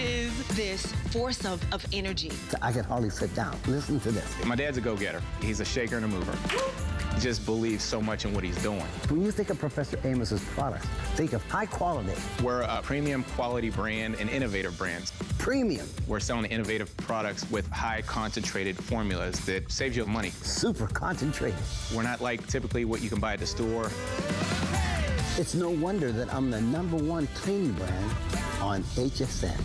is this force of energy. I can hardly sit down. Listen to this. My dad's a go-getter. He's a shaker and a mover. He just believes so much in what he's doing. When you think of Professor Amos's products, think of high quality. We're a premium quality brand and innovative brands. Premium. We're selling innovative products with high concentrated formulas that saves you money. Super concentrated. We're not like typically what you can buy at the store. It's no wonder that I'm the #1 cleaning brand on HSN.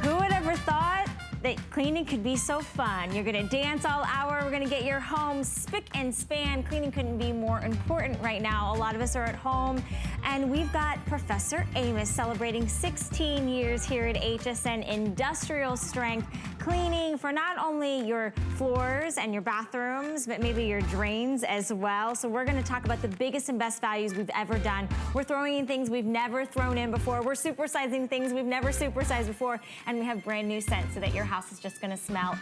Who would ever thought that cleaning could be so fun? You're gonna dance all hour, we're gonna get your home spick and span. Cleaning couldn't be more important right now. A lot of us are at home, and we've got Professor Amos celebrating 16 years here at HSN, industrial strength cleaning for not only your floors and your bathrooms, but maybe your drains as well. So we're gonna talk about the biggest and best values we've ever done. We're throwing in things we've never thrown in before. We're supersizing things we've never supersized before. And we have brand new scents so that your house is just gonna smell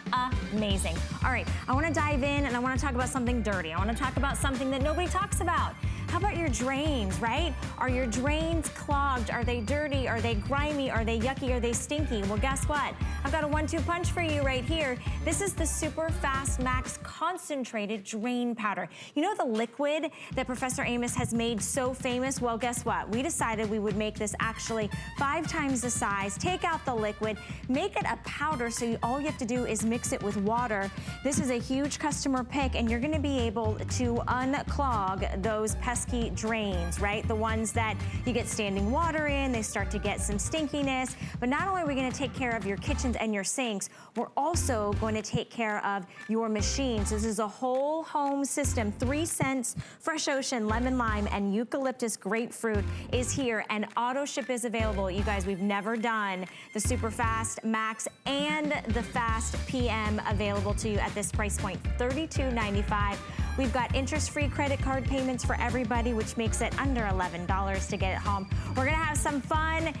amazing. All right, I wanna dive in and I wanna talk about something dirty. I wanna talk about something that nobody talks about. How about your drains, right? Are your drains clogged? Are they dirty? Are they grimy? Are they yucky? Are they stinky? Well, guess what? I've got a 1-2 punch for you right here. This is the Super Fast Max Concentrated Drain Powder. You know the liquid that Professor Amos has made so famous? Well, guess what? We decided we would make this actually 5 times the size, take out the liquid, make it a powder, so all you have to do is mix it with water. This is a huge customer pick, and you're gonna be able to unclog those pesky drains, right? The ones that you get standing water in, they start to get some stinkiness. But not only are we gonna take care of your kitchens and your sinks, we're also going to take care of your machines. This is a whole home system. 3 scents, fresh ocean, lemon lime, and eucalyptus grapefruit is here, and auto ship is available. You guys, we've never done the Super Fast Max and the Fast PM available to you at this price point, $32.95. We've got interest-free credit card payments for everybody, which makes it under $11 to get it home. We're gonna have some fun.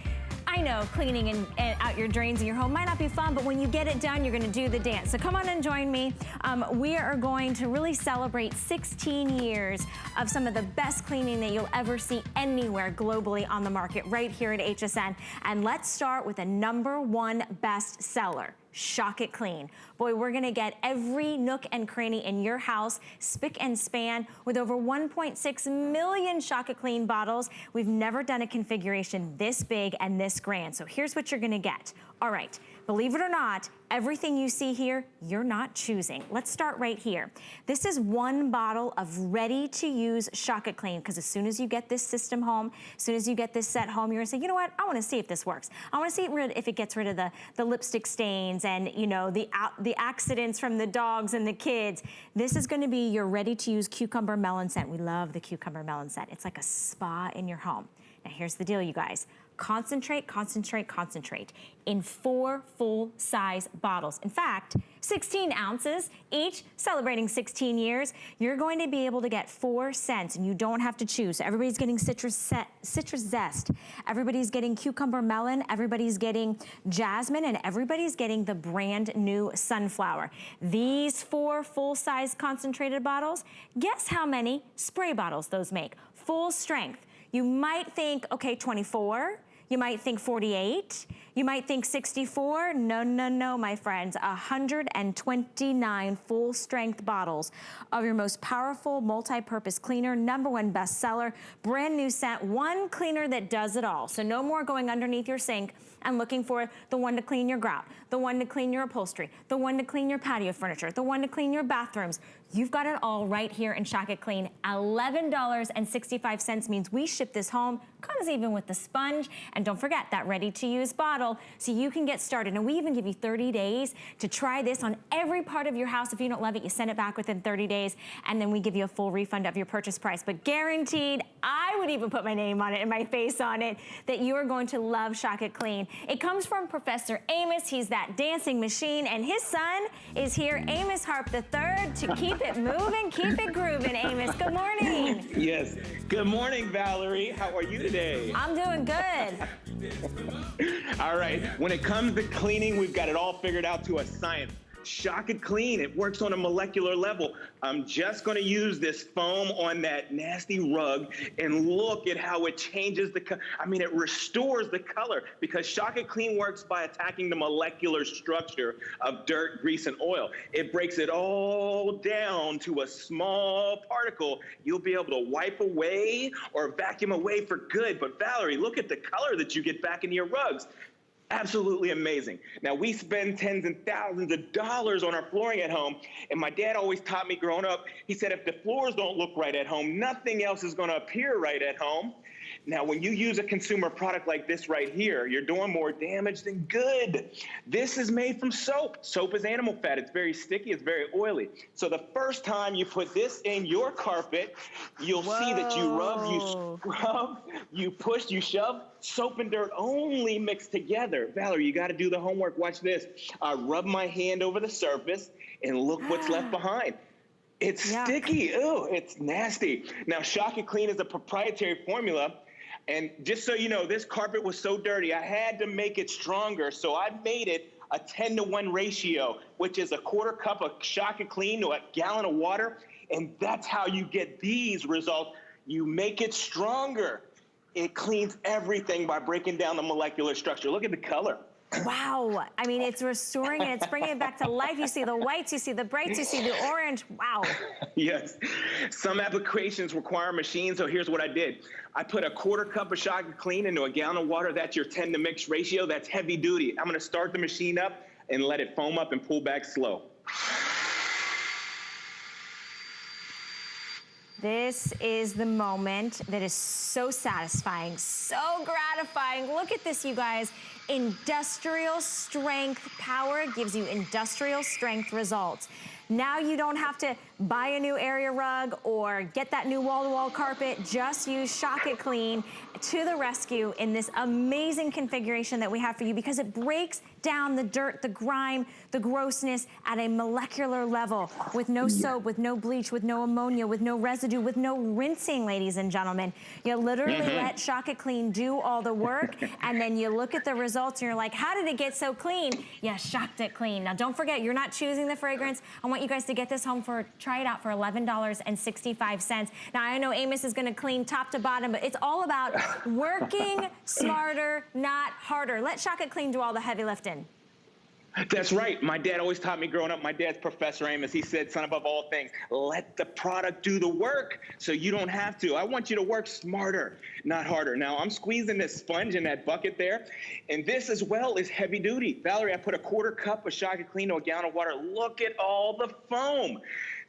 I know cleaning and out your drains in your home might not be fun, but when you get it done, you're gonna do the dance. So come on and join me. We are going to really celebrate 16 years of some of the best cleaning that you'll ever see anywhere globally on the market right here at HSN. And let's start with a #1 best seller. Shock It Clean. Boy, we're gonna get every nook and cranny in your house spick and span with over 1.6 million Shock It Clean bottles. We've never done a configuration this big and this grand. So here's what you're gonna get. All right, believe it or not, everything you see here, you're not choosing. Let's start right here. This is 1 bottle of ready-to-use Shock It Clean, because as soon as you get this system home, as soon as you get this set home, you're gonna say, you know what, I wanna see if this works. I wanna see if it gets rid of the lipstick stains and, you know, the accidents from the dogs and the kids. This is gonna be your ready-to-use cucumber melon scent. We love the cucumber melon scent. It's like a spa in your home. Now here's the deal, you guys. Concentrate, concentrate, concentrate in 4 full-size bottles. In fact, 16 ounces each, celebrating 16 years. You're going to be able to get 4 scents, and you don't have to choose. So everybody's getting citrus zest. Everybody's getting cucumber melon. Everybody's getting jasmine, and everybody's getting the brand new sunflower. These 4 full-size concentrated bottles, guess how many spray bottles those make? Full strength. You might think, okay, 24. You might think 48. You might think 64. No, no, no, my friends. 129 full-strength bottles of your most powerful multi-purpose cleaner, #1 bestseller, brand new scent, one cleaner that does it all. So no more going underneath your sink and looking for the one to clean your grout, the one to clean your upholstery, the one to clean your patio furniture, the one to clean your bathrooms. You've got it all right here in Shock It Clean. $11.65 means we ship this home. Comes even with the sponge. And don't forget that ready-to-use bottle so you can get started. And we even give you 30 days to try this on every part of your house. If you don't love it, you send it back within 30 days, and then we give you a full refund of your purchase price. But guaranteed, I would even put my name on it and my face on it, that you are going to love Shock It Clean. It comes from Professor Amos. He's that dancing machine, and his son is here, Amos Harp-III, to keep it moving, keep it grooving. Amos, good morning. Yes, good morning, Valerie. How are you today? I'm doing good. All right, when it comes to cleaning, we've got it all figured out to a science. Shock It Clean, it works on a molecular level. I'm just gonna use this foam on that nasty rug and look at how it changes it restores the color because Shock It Clean works by attacking the molecular structure of dirt, grease, and oil. It breaks it all down to a small particle you'll be able to wipe away or vacuum away for good. But Valerie, look at the color that you get back into your rugs. Absolutely amazing. Now, we spend tens and thousands of dollars on our flooring at home, and my dad always taught me growing up, he said, if the floors don't look right at home, nothing else is gonna appear right at home. Now, when you use a consumer product like this right here, you're doing more damage than good. This is made from soap. Soap is animal fat. It's very sticky. It's very oily. So the first time you put this in your carpet, you'll see that you rub, you scrub, you push, you shove. Soap and dirt only mix together. Valerie, you got to do the homework. Watch this. I rub my hand over the surface, and look what's left behind. It's sticky. Ew, it's nasty. Now, Shock It Clean is a proprietary formula. And just so you know, this carpet was so dirty, I had to make it stronger. So I made it a 10-to-1 ratio, which is a quarter cup of Shock It Clean to a gallon of water. And that's how you get these results. You make it stronger. It cleans everything by breaking down the molecular structure. Look at the color. Wow. I mean, it's restoring it. It's bringing it back to life. You see the whites, you see the brights, you see the orange. Wow. Yes. Some applications require machines, so here's what I did. I put a quarter cup of Shock It Clean into a gallon of water. That's your 10-to-mix ratio. That's heavy duty. I'm going to start the machine up and let it foam up and pull back slow. This is the moment that is so satisfying, so gratifying. Look at this, you guys. Industrial strength power gives you industrial strength results. Now you don't have to buy a new area rug or get that new wall-to-wall carpet. Just use Shock It Clean to the rescue in this amazing configuration that we have for you because it breaks down the dirt, the grime, the grossness at a molecular level with no soap, with no bleach, with no ammonia, with no residue, with no rinsing, ladies and gentlemen. You literally let Shock It Clean do all the work, and then you look at the results and you're like, how did it get so clean? Yeah, Shocked It Clean. Now don't forget, you're not choosing the fragrance. I want you guys to get this home try it out for $11.65. Now I know Amos is gonna clean top to bottom, but it's all about working smarter, not harder. Let Shock It Clean do all the heavy lifting. That's right. My dad always taught me growing up. My dad's Professor Amos. He said, son, above all things, let the product do the work so you don't have to. I want you to work smarter, not harder. Now, I'm squeezing this sponge in that bucket there, and this as well is heavy duty. Valerie, I put a quarter cup of Shock It Clean to a gallon of water. Look at all the foam.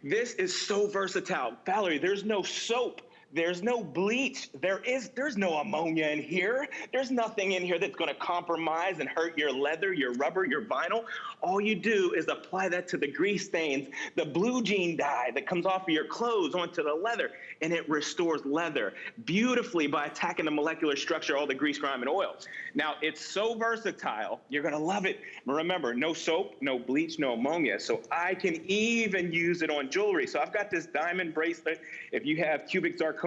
This is so versatile. Valerie, there's no soap. There's no bleach. There's no ammonia in here. There's nothing in here that's going to compromise and hurt your leather, your rubber, your vinyl. All you do is apply that to the grease stains, the blue jean dye that comes off of your clothes onto the leather, and it restores leather beautifully by attacking the molecular structure, all the grease, grime, and oil. Now, it's so versatile. You're going to love it. Remember, no soap, no bleach, no ammonia. So I can even use it on jewelry. So I've got this diamond bracelet. If you have cubic zirconia,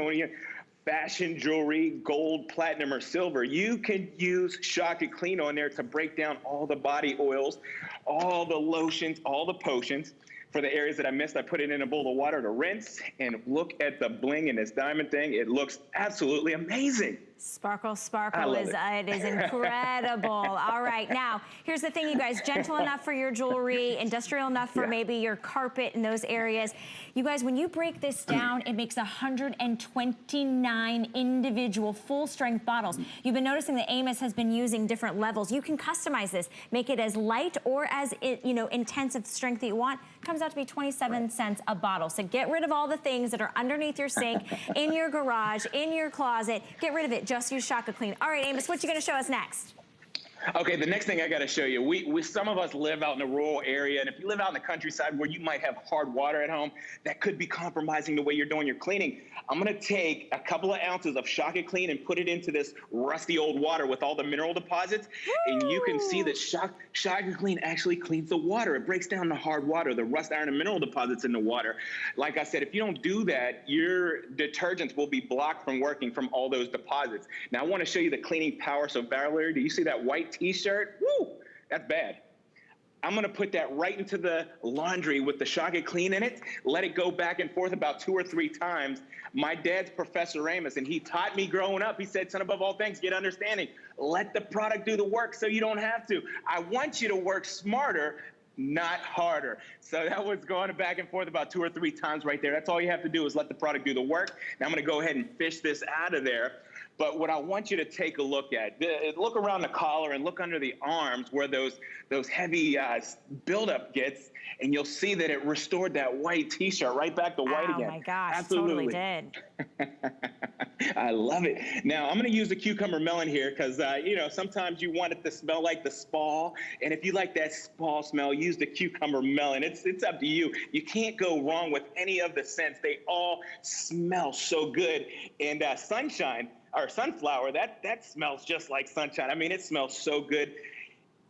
fashion jewelry, gold, platinum, or silver, you can use Shock It Clean on there to break down all the body oils, all the lotions, all the potions. For the areas that I missed, I put it in a bowl of water to rinse, and look at the bling in this diamond thing. It looks absolutely amazing. Sparkle, sparkle it is incredible. All right, now, here's the thing, you guys. Gentle enough for your jewelry, industrial enough for maybe your carpet in those areas. You guys, when you break this down, it makes 129 individual full-strength bottles. You've been noticing that Amos has been using different levels. You can customize this. Make it as light or as intensive strength that you want. It comes out to be 27 cents a bottle. So get rid of all the things that are underneath your sink, in your garage, in your closet. Get rid of it. Just use Shock It Clean. All right, Amos, what you gonna show us next? Okay, the next thing I got to show you, some of us live out in a rural area, and if you live out in the countryside where you might have hard water at home, that could be compromising the way you're doing your cleaning. I'm going to take a couple of ounces of Shock It Clean and put it into this rusty old water with all the mineral deposits, and you can see that Shock It Clean actually cleans the water. It breaks down the hard water, the rust, iron, and mineral deposits in the water. Like I said, if you don't do that, your detergents will be blocked from working from all those deposits. Now, I want to show you the cleaning power. So, Valerie, do you see that white T-shirt? Woo, that's bad. I'm gonna put that right into the laundry with the Shock It Clean in it, let it go back and forth about 2 or 3 times. My dad's Professor Amos, and he taught me growing up, he said, son, above all things, get understanding. Let the product do the work so you don't have to. I want you to work smarter, not harder. So that was going back and forth about 2 or 3 times right there. That's all you have to do is let the product do the work. Now I'm gonna go ahead and fish this out of there. But what I want you to take a look at, look around the collar and look under the arms where those heavy buildup gets, and you'll see that it restored that white t-shirt right back to white again. Oh my gosh, absolutely. Totally did. I love it. Now I'm going to use the cucumber melon here because, you know, sometimes you want it to smell like the spa. And if you like that spa smell, use the cucumber melon. It's up to you. You can't go wrong with any of the scents. They all smell so good. And sunshine, or sunflower, that smells just like sunshine. I mean, it smells so good.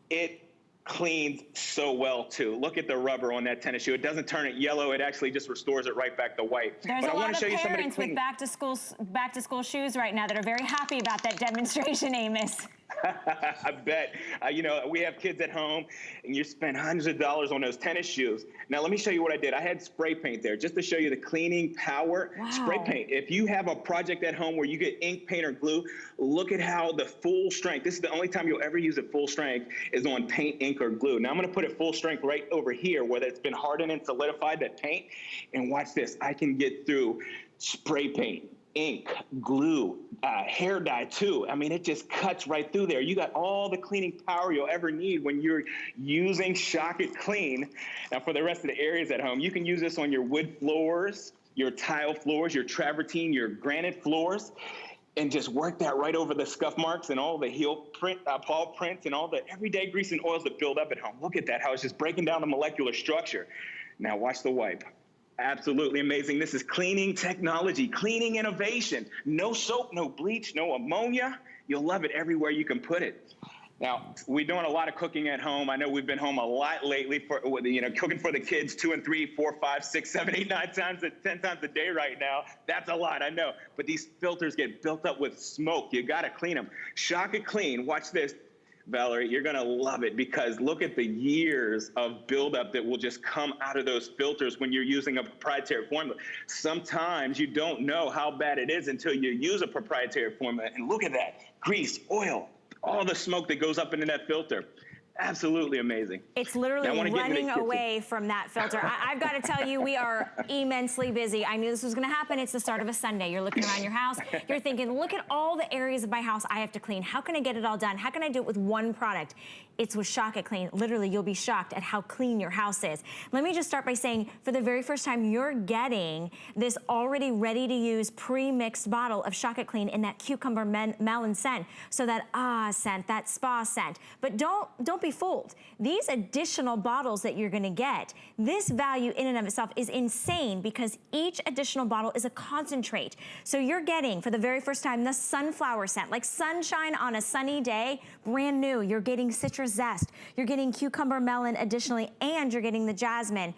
It cleans so well too. Look at the rubber on that tennis shoe. It doesn't turn it yellow. It actually just restores it right back to white. There's a lot of parents with back to school shoes right now that are very happy about that demonstration, Amos. I bet. You know, we have kids at home, and you spend hundreds of dollars on those tennis shoes. Now, let me show you what I did. I had spray paint there just to show you the cleaning power. Wow. Spray paint. If you have a project at home where you get ink, paint, or glue, look at how the full strength, this is the only time you'll ever use it full strength, is on paint, ink, or glue. Now, I'm going to put it full strength right over here where it's been hardened and solidified, that paint. And watch this. I can get through spray paint, ink, glue, hair dye too. I mean, it just cuts right through there. You got all the cleaning power you'll ever need when you're using Shock It Clean. Now, for the rest of the areas at home, you can use this on your wood floors, your tile floors, your travertine, your granite floors, and just work that right over the scuff marks and all the heel print, paw prints, and all the everyday grease and oils that build up at home. Look at that, how it's just breaking down the molecular structure. Now, watch the wipe. Absolutely amazing. This is cleaning technology, cleaning innovation. No soap, no bleach, no ammonia. You'll love it everywhere you can put it. Now, we're doing a lot of cooking at home. I know we've been home a lot lately for, you know, cooking for the kids 2 and 3, 4, 5, 6, 7, 8, 9 times, 10 times a day right now. That's a lot, I know. But these filters get built up with smoke. You got to clean them. Shock It Clean. Watch this. Valerie, you're going to love it because look at the years of buildup that will just come out of those filters when you're using a proprietary formula. Sometimes you don't know how bad it is until you use a proprietary formula. And look at that. Grease, oil, all the smoke that goes up into that filter. Absolutely amazing. It's literally running away from that filter. I've got to tell you, we are immensely busy. I knew this was going to happen. It's the start of a Sunday. You're looking around your house. You're thinking, look at all the areas of my house I have to clean. How can I get it all done? How can I do it with one product? It's with Shock It Clean. Literally, you'll be shocked at how clean your house is. Let me just start by saying, for the very first time, you're getting this already ready-to-use pre-mixed bottle of Shock It Clean in that cucumber melon scent. So that scent, that spa scent. But don't be fooled. These additional bottles that you're gonna get, this value in and of itself is insane because each additional bottle is a concentrate. So you're getting, for the very first time, the sunflower scent, like sunshine on a sunny day, brand new. You're getting citrus zest. You're getting cucumber melon additionally, and you're getting the jasmine.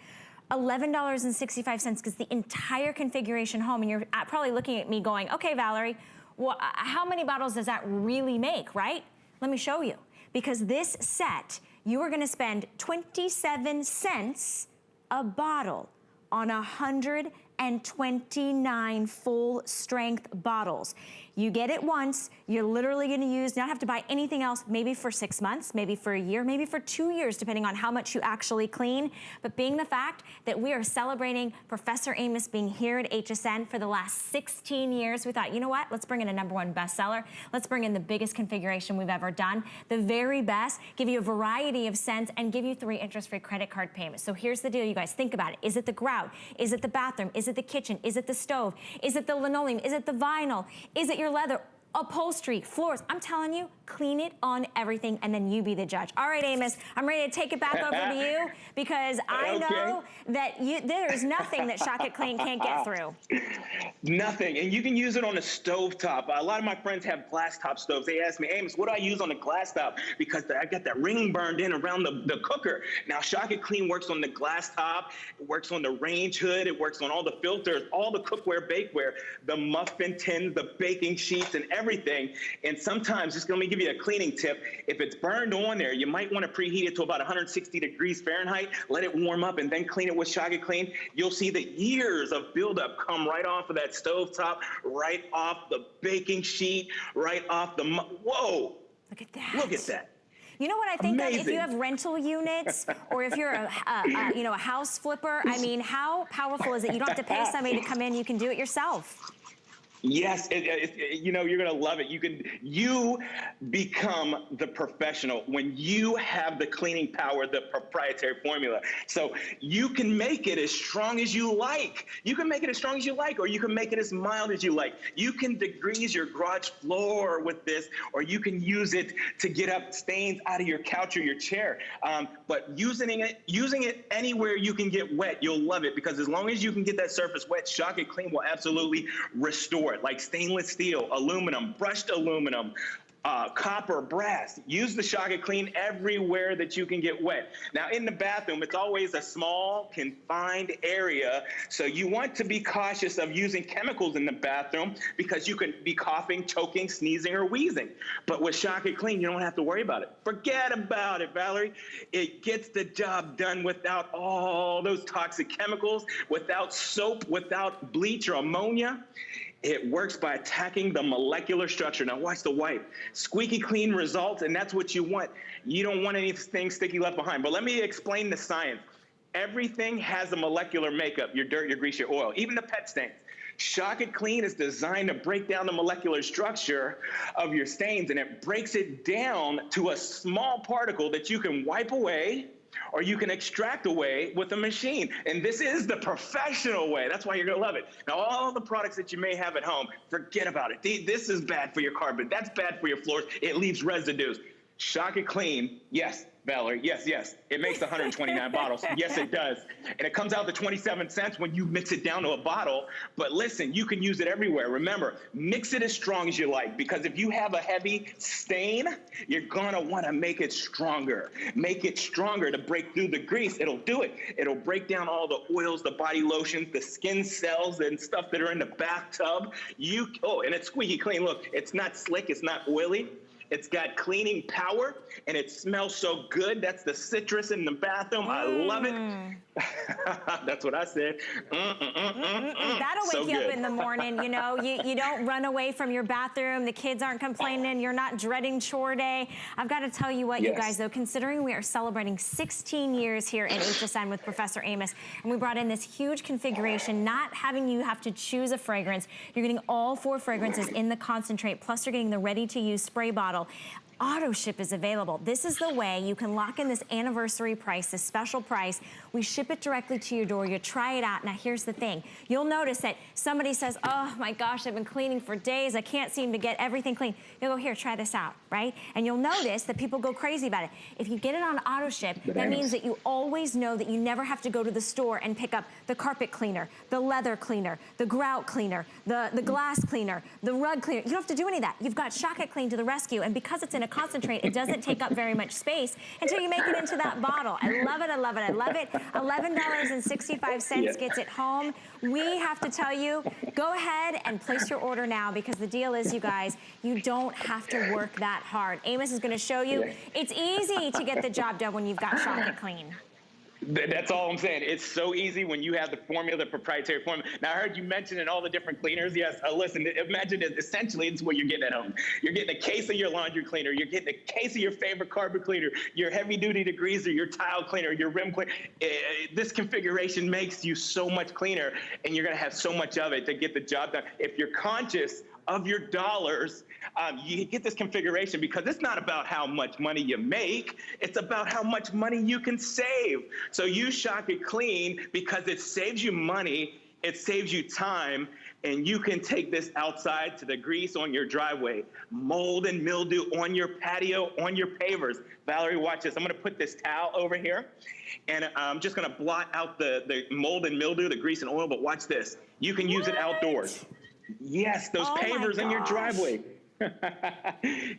$11.65 gets the entire configuration home, and you're probably looking at me going, okay, Valerie, well, how many bottles does that really make, right? Let me show you. Because this set, you are gonna spend 27 cents a bottle on 129 full strength bottles. You get it once, you're literally gonna use, not have to buy anything else, maybe for 6 months, maybe for a year, maybe for 2 years, depending on how much you actually clean. But being the fact that we are celebrating Professor Amos being here at HSN for the last 16 years, we thought, you know what? Let's bring in a #1 bestseller. Let's bring in the biggest configuration we've ever done. The very best, give you a variety of scents, and give you 3 interest-free credit card payments. So here's the deal, you guys. Think about it. Is it the grout? Is it the bathroom? Is it the kitchen? Is it the stove? Is it the linoleum? Is it the vinyl? Is it your leather? Upholstery, floors? I'm telling you, clean it on everything, and then you be the judge. All right, Amos, I'm ready to take it back over to you because I know that there's nothing that Shock It Clean can't get through. Nothing, and you can use it on a stove top. A lot of my friends have glass top stoves. They ask me, Amos, what do I use on the glass top? Because I got that ring burned in around the cooker. Now, Shock It Clean works on the glass top, it works on the range hood, it works on all the filters, all the cookware, bakeware, the muffin tins, the baking sheets, and everything. And sometimes, just let me give give you a cleaning tip. If it's burned on there, you might want to preheat it to about 160 degrees Fahrenheit, let it warm up, and then clean it with Shock It Clean. You'll see the years of buildup come right off of that stovetop, right off the baking sheet, right off the, whoa. Look at that. Look at that. You know what I think of? If Amazing. you have rental units, or if you're a house flipper, I mean, how powerful is it? You don't have to pay somebody to come in, you can do it yourself. Yes, you know, you're gonna love it. You become the professional when you have the cleaning power, the proprietary formula. So you can make it as strong as you like. You can make it as strong as you like, or you can make it as mild as you like. You can degrease your garage floor with this, or you can use it to get up stains out of your couch or your chair. But using it anywhere you can get wet, you'll love it, because as long as you can get that surface wet, Shock It Clean will absolutely restore it. Like stainless steel, aluminum, brushed aluminum, copper, brass. Use the Shock It Clean everywhere that you can get wet. Now, in the bathroom, it's always a small, confined area, so you want to be cautious of using chemicals in the bathroom, because you can be coughing, choking, sneezing, or wheezing. But with Shock It Clean, you don't have to worry about it. Forget about it, Valerie. It gets the job done without all those toxic chemicals, without soap, without bleach or ammonia. It works by attacking the molecular structure. Now watch the wipe. Squeaky clean results, and that's what you want. You don't want anything sticky left behind. But let me explain the science. Everything has a molecular makeup, your dirt, your grease, your oil, even the pet stains. Shock It Clean is designed to break down the molecular structure of your stains, and it breaks it down to a small particle that you can wipe away, or you can extract away with a machine. And this is the professional way. That's why you're gonna love it. Now, all the products that you may have at home, forget about it. This is bad for your carpet. That's bad for your floors. It leaves residues. Shock It Clean, yes, Valerie, yes, yes. It makes 129 bottles. Yes, it does. And it comes out to 27 cents when you mix it down to a bottle. But listen, you can use it everywhere. Remember, mix it as strong as you like, because if you have a heavy stain, you're gonna wanna make it stronger. Make it stronger to break through the grease. It'll do it. It'll break down all the oils, the body lotions, the skin cells and stuff that are in the bathtub. And it's squeaky clean. Look, it's not slick, it's not oily. It's got cleaning power, and it smells so good. That's the citrus in the bathroom. I love it. That's what I said. That'll So wake you good. up in the morning. You know, you don't run away from your bathroom. The kids aren't complaining. You're not dreading chore day. I've got to tell you what, you guys, though, considering we are celebrating 16 years here at HSN with Professor Amos, and we brought in this huge configuration, not having you have to choose a fragrance. You're getting all 4 fragrances in the concentrate, plus you're getting the ready-to-use spray bottle. Auto ship is available. This is the way you can lock in this anniversary price, this special price. We ship it directly to your door. You try it out. Now, here's the thing. You'll notice that somebody says, oh my gosh, I've been cleaning for days. I can't seem to get everything clean. You'll go, here, try this out, right? And you'll notice that people go crazy about it. If you get it on auto ship, that means that you always know that you never have to go to the store and pick up the carpet cleaner, the leather cleaner, the grout cleaner, the glass cleaner, the rug cleaner. You don't have to do any of that. You've got Shock It Clean to the rescue, and because it's in a concentrate, it doesn't take up very much space until you make it into that bottle. I love it, I love it, I love it. $11.65 gets it home. We have to tell you, go ahead and place your order now, because the deal is, you guys, you don't have to work that hard. Amos is gonna show you, it's easy to get the job done when you've got Shock It Clean. That's all I'm saying. It's so easy when you have the formula, the proprietary formula. Now, I heard you mentioning all the different cleaners. Yes, listen, imagine it. Essentially, it's what you're getting at home. You're getting a case of your laundry cleaner. You're getting a case of your favorite carpet cleaner, your heavy-duty degreaser, your tile cleaner, your rim cleaner. This configuration makes you so much cleaner, and you're going to have so much of it to get the job done. If you're conscious of your dollars, you get this configuration, because it's not about how much money you make, it's about how much money you can save. So you Shock It Clean because it saves you money, it saves you time, and you can take this outside to the grease on your driveway, mold and mildew on your patio, on your pavers. Valerie, watch this. I'm gonna put this towel over here, and I'm just gonna blot out the mold and mildew, the grease and oil, but watch this. You can use it outdoors. Yes, those pavers in your driveway.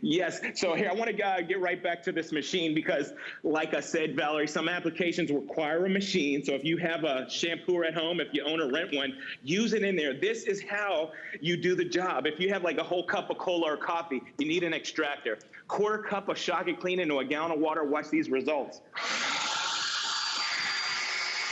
Yes. So here, I want to get right back to this machine because, like I said, Valerie, some applications require a machine. So if you have a shampooer at home, if you own or rent one, use it in there. This is how you do the job. If you have like a whole cup of cola or coffee, you need an extractor. Quarter cup of Shock It Clean into a gallon of water. Watch these results.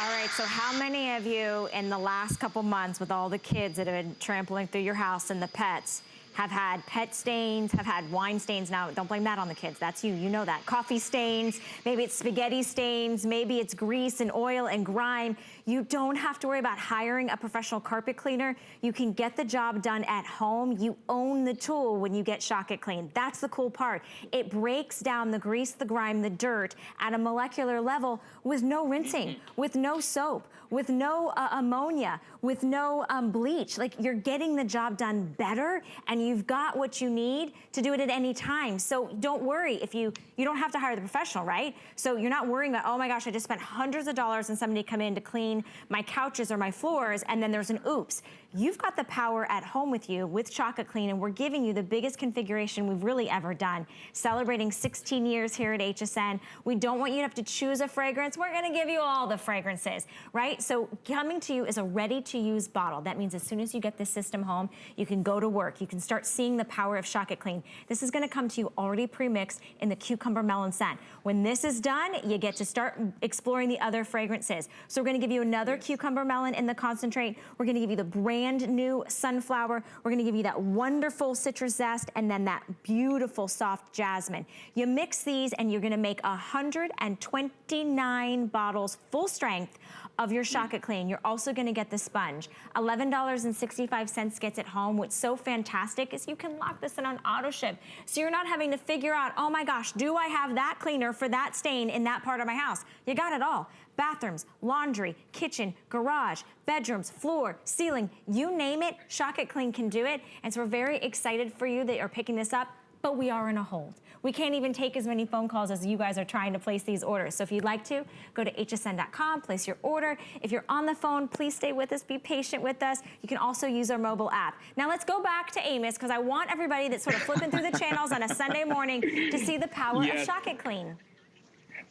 All right, so how many of you in the last couple months with all the kids that have been trampling through your house and the pets have had pet stains, have had wine stains? Now, don't blame that on the kids. That's you know that. Coffee stains, maybe it's spaghetti stains, maybe it's grease and oil and grime. You don't have to worry about hiring a professional carpet cleaner. You can get the job done at home. You own the tool when you get Shock It Clean. That's the cool part. It breaks down the grease, the grime, the dirt at a molecular level with no rinsing, with no soap, with no ammonia, with no bleach. Like, you're getting the job done better, and you've got what you need to do it at any time. So don't worry if you don't have to hire the professional, right? So you're not worrying about, oh my gosh, I just spent hundreds of dollars and somebody come in to clean my couches or my floors, and then there's an oops. You've got the power at home with you with Shock It Clean, and we're giving you the biggest configuration we've really ever done. Celebrating 16 years here at HSN. We don't want you to have to choose a fragrance. We're gonna give you all the fragrances, right? So coming to you is a ready-to-use bottle. That means as soon as you get this system home, you can go to work. You can start seeing the power of Shock It Clean. This is gonna come to you already pre-mixed in the cucumber melon scent. When this is done, you get to start exploring the other fragrances. So we're gonna give you another cucumber melon in the concentrate. We're gonna give you the brand new sunflower. We're gonna give you that wonderful citrus zest, and then that beautiful soft jasmine. You mix these and you're gonna make 129 bottles full strength of your Shock It Clean. You're also gonna get the sponge. $11.65 gets it home. What's so fantastic is you can lock this in on auto ship. So you're not having to figure out, oh my gosh, do I have that cleaner for that stain in that part of my house? You got it all. Bathrooms, laundry, kitchen, garage, bedrooms, floor, ceiling, you name it, Shock It Clean can do it. And so we're very excited for you that you're picking this up, but we are in a hold. We can't even take as many phone calls as you guys are trying to place these orders. So if you'd like to, go to hsn.com, place your order. If you're on the phone, please stay with us, be patient with us. You can also use our mobile app. Now let's go back to Amos, because I want everybody that's sort of flipping through the channels on a Sunday morning to see the power of Shock It Clean.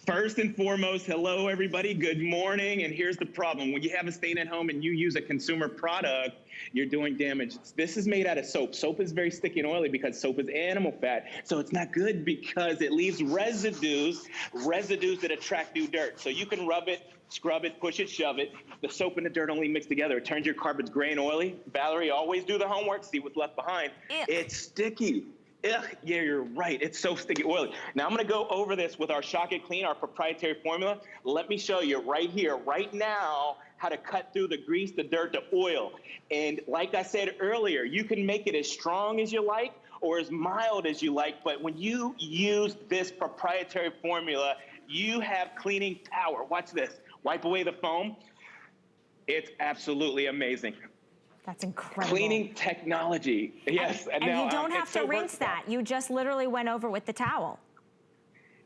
First and foremost, hello, everybody. Good morning. And here's the problem. When you have a stain at home and you use a consumer product, you're doing damage. This is made out of soap. Soap is very sticky and oily because soap is animal fat. So it's not good because it leaves residues that attract new dirt. So you can rub it, scrub it, push it, shove it. The soap and the dirt only mix together. It turns your carpets gray and oily. Valerie, always do the homework, see what's left behind. Ew. It's sticky. Ugh, yeah, you're right. It's so sticky oily. Now I'm gonna go over this with our Shock It Clean, our proprietary formula. Let me show you right here, right now, how to cut through the grease, the dirt, the oil. And like I said earlier, you can make it as strong as you like or as mild as you like, but when you use this proprietary formula, you have cleaning power. Watch this. Wipe away the foam. It's absolutely amazing. That's incredible. Cleaning technology, yes. And now, you don't have to rinse versatile. that. You just literally went over with the towel.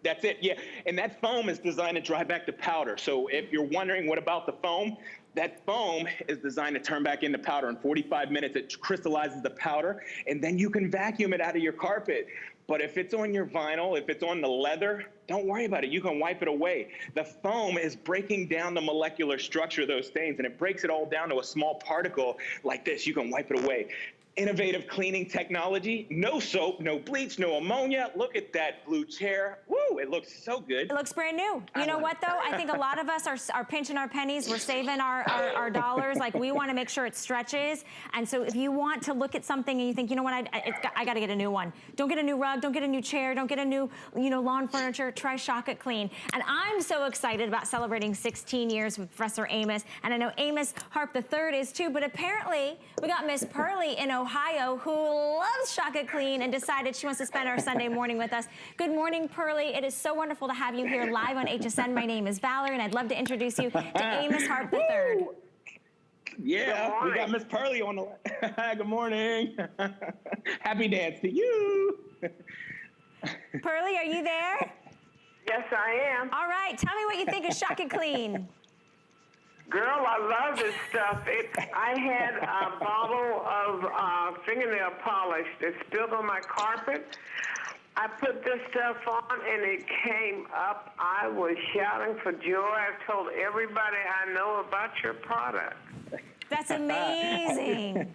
That's it, yeah. And that foam is designed to dry back to powder. So if you're wondering what about the foam, that foam is designed to turn back into powder. In 45 minutes, it crystallizes the powder, and then you can vacuum it out of your carpet. But if it's on your vinyl, if it's on the leather, don't worry about it. You can wipe it away. The foam is breaking down the molecular structure of those stains, and it breaks it all down to a small particle like this. You can wipe it away. Innovative cleaning technology, no soap, no bleach, no ammonia. Look at that blue chair. Woo, it looks so good. It looks brand new. You know what though? I think a lot of us are pinching our pennies. We're saving our dollars. Like, we want to make sure it stretches. And so if you want to look at something and you think, you know what, I got to get a new one. Don't get a new rug. Don't get a new chair. Don't get a new, lawn furniture. Try Shock It Clean. And I'm so excited about celebrating 16 years with Professor Amos. And I know Amos Harp-III is too, but apparently we got Miss Pearlie in Ohio who loves Shock It Clean and decided she wants to spend our Sunday morning with us. Good morning, Pearlie. It is so wonderful to have you here live on HSN. My name is Valerie, and I'd love to introduce you to Amos Harp-III. Yeah, we got Miss Pearlie on the line. Good morning. Happy dance to you. Pearlie, are you there? Yes, I am. All right, tell me what you think of Shock It Clean. Girl, I love this stuff. I had a bottle of fingernail polish that spilled on my carpet. I put this stuff on, and it came up. I was shouting for joy. I told everybody I know about your product. That's amazing.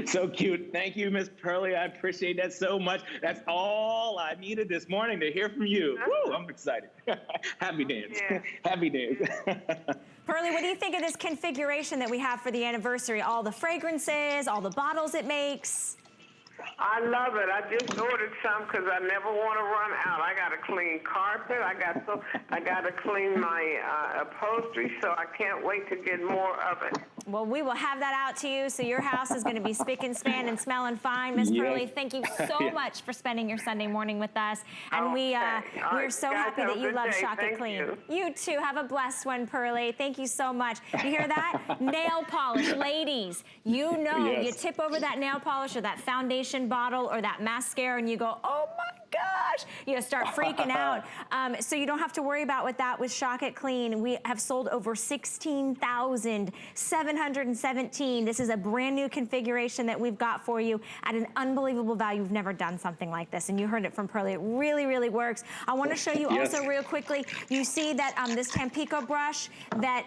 So cute. Thank you, Miss Pearlie. I appreciate that so much. That's all I needed this morning to hear from you. Woo, I'm excited. Happy dance. Yeah. Happy dance. Pearlie, what do you think of this configuration that we have for the anniversary? All the fragrances, all the bottles it makes? I love it. I just ordered some because I never want to run out. I got to clean carpet. I got to clean my upholstery, so I can't wait to get more of it. Well, we will have that out to you, so your house is going to be spick and span and smelling fine. Miss Pearlie, thank you so much for spending your Sunday morning with us. And we're so happy that you love Shock It Clean. You too. Have a blessed one, Pearlie. Thank you so much. You hear that? Nail polish. Ladies, you know, you tip over that nail polish or that foundation bottle or that mascara and you go, oh my gosh, you start freaking out. So you don't have to worry about with Shock It Clean. We have sold over 16,717. This is a brand new configuration that we've got for you at an unbelievable value. We've never done something like this, and you heard it from Pearlie. It really, really works. I want to show you also real quickly, you see that this Tampico brush that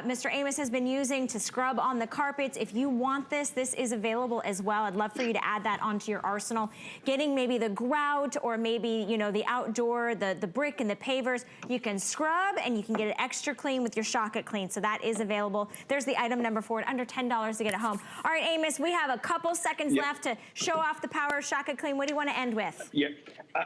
Mr. Amos has been using to scrub on the carpets. If you want this, this is available as well. I'd love for you to add that onto your arsenal. Getting maybe the grout or maybe, you know, the outdoor, the brick and the pavers, you can scrub and you can get it extra clean with your Shock It Clean. So that is available. There's the item number for it, under $10 to get it home. All right, Amos, we have a couple seconds left to show off the power of Shock It Clean. What do you want to end with?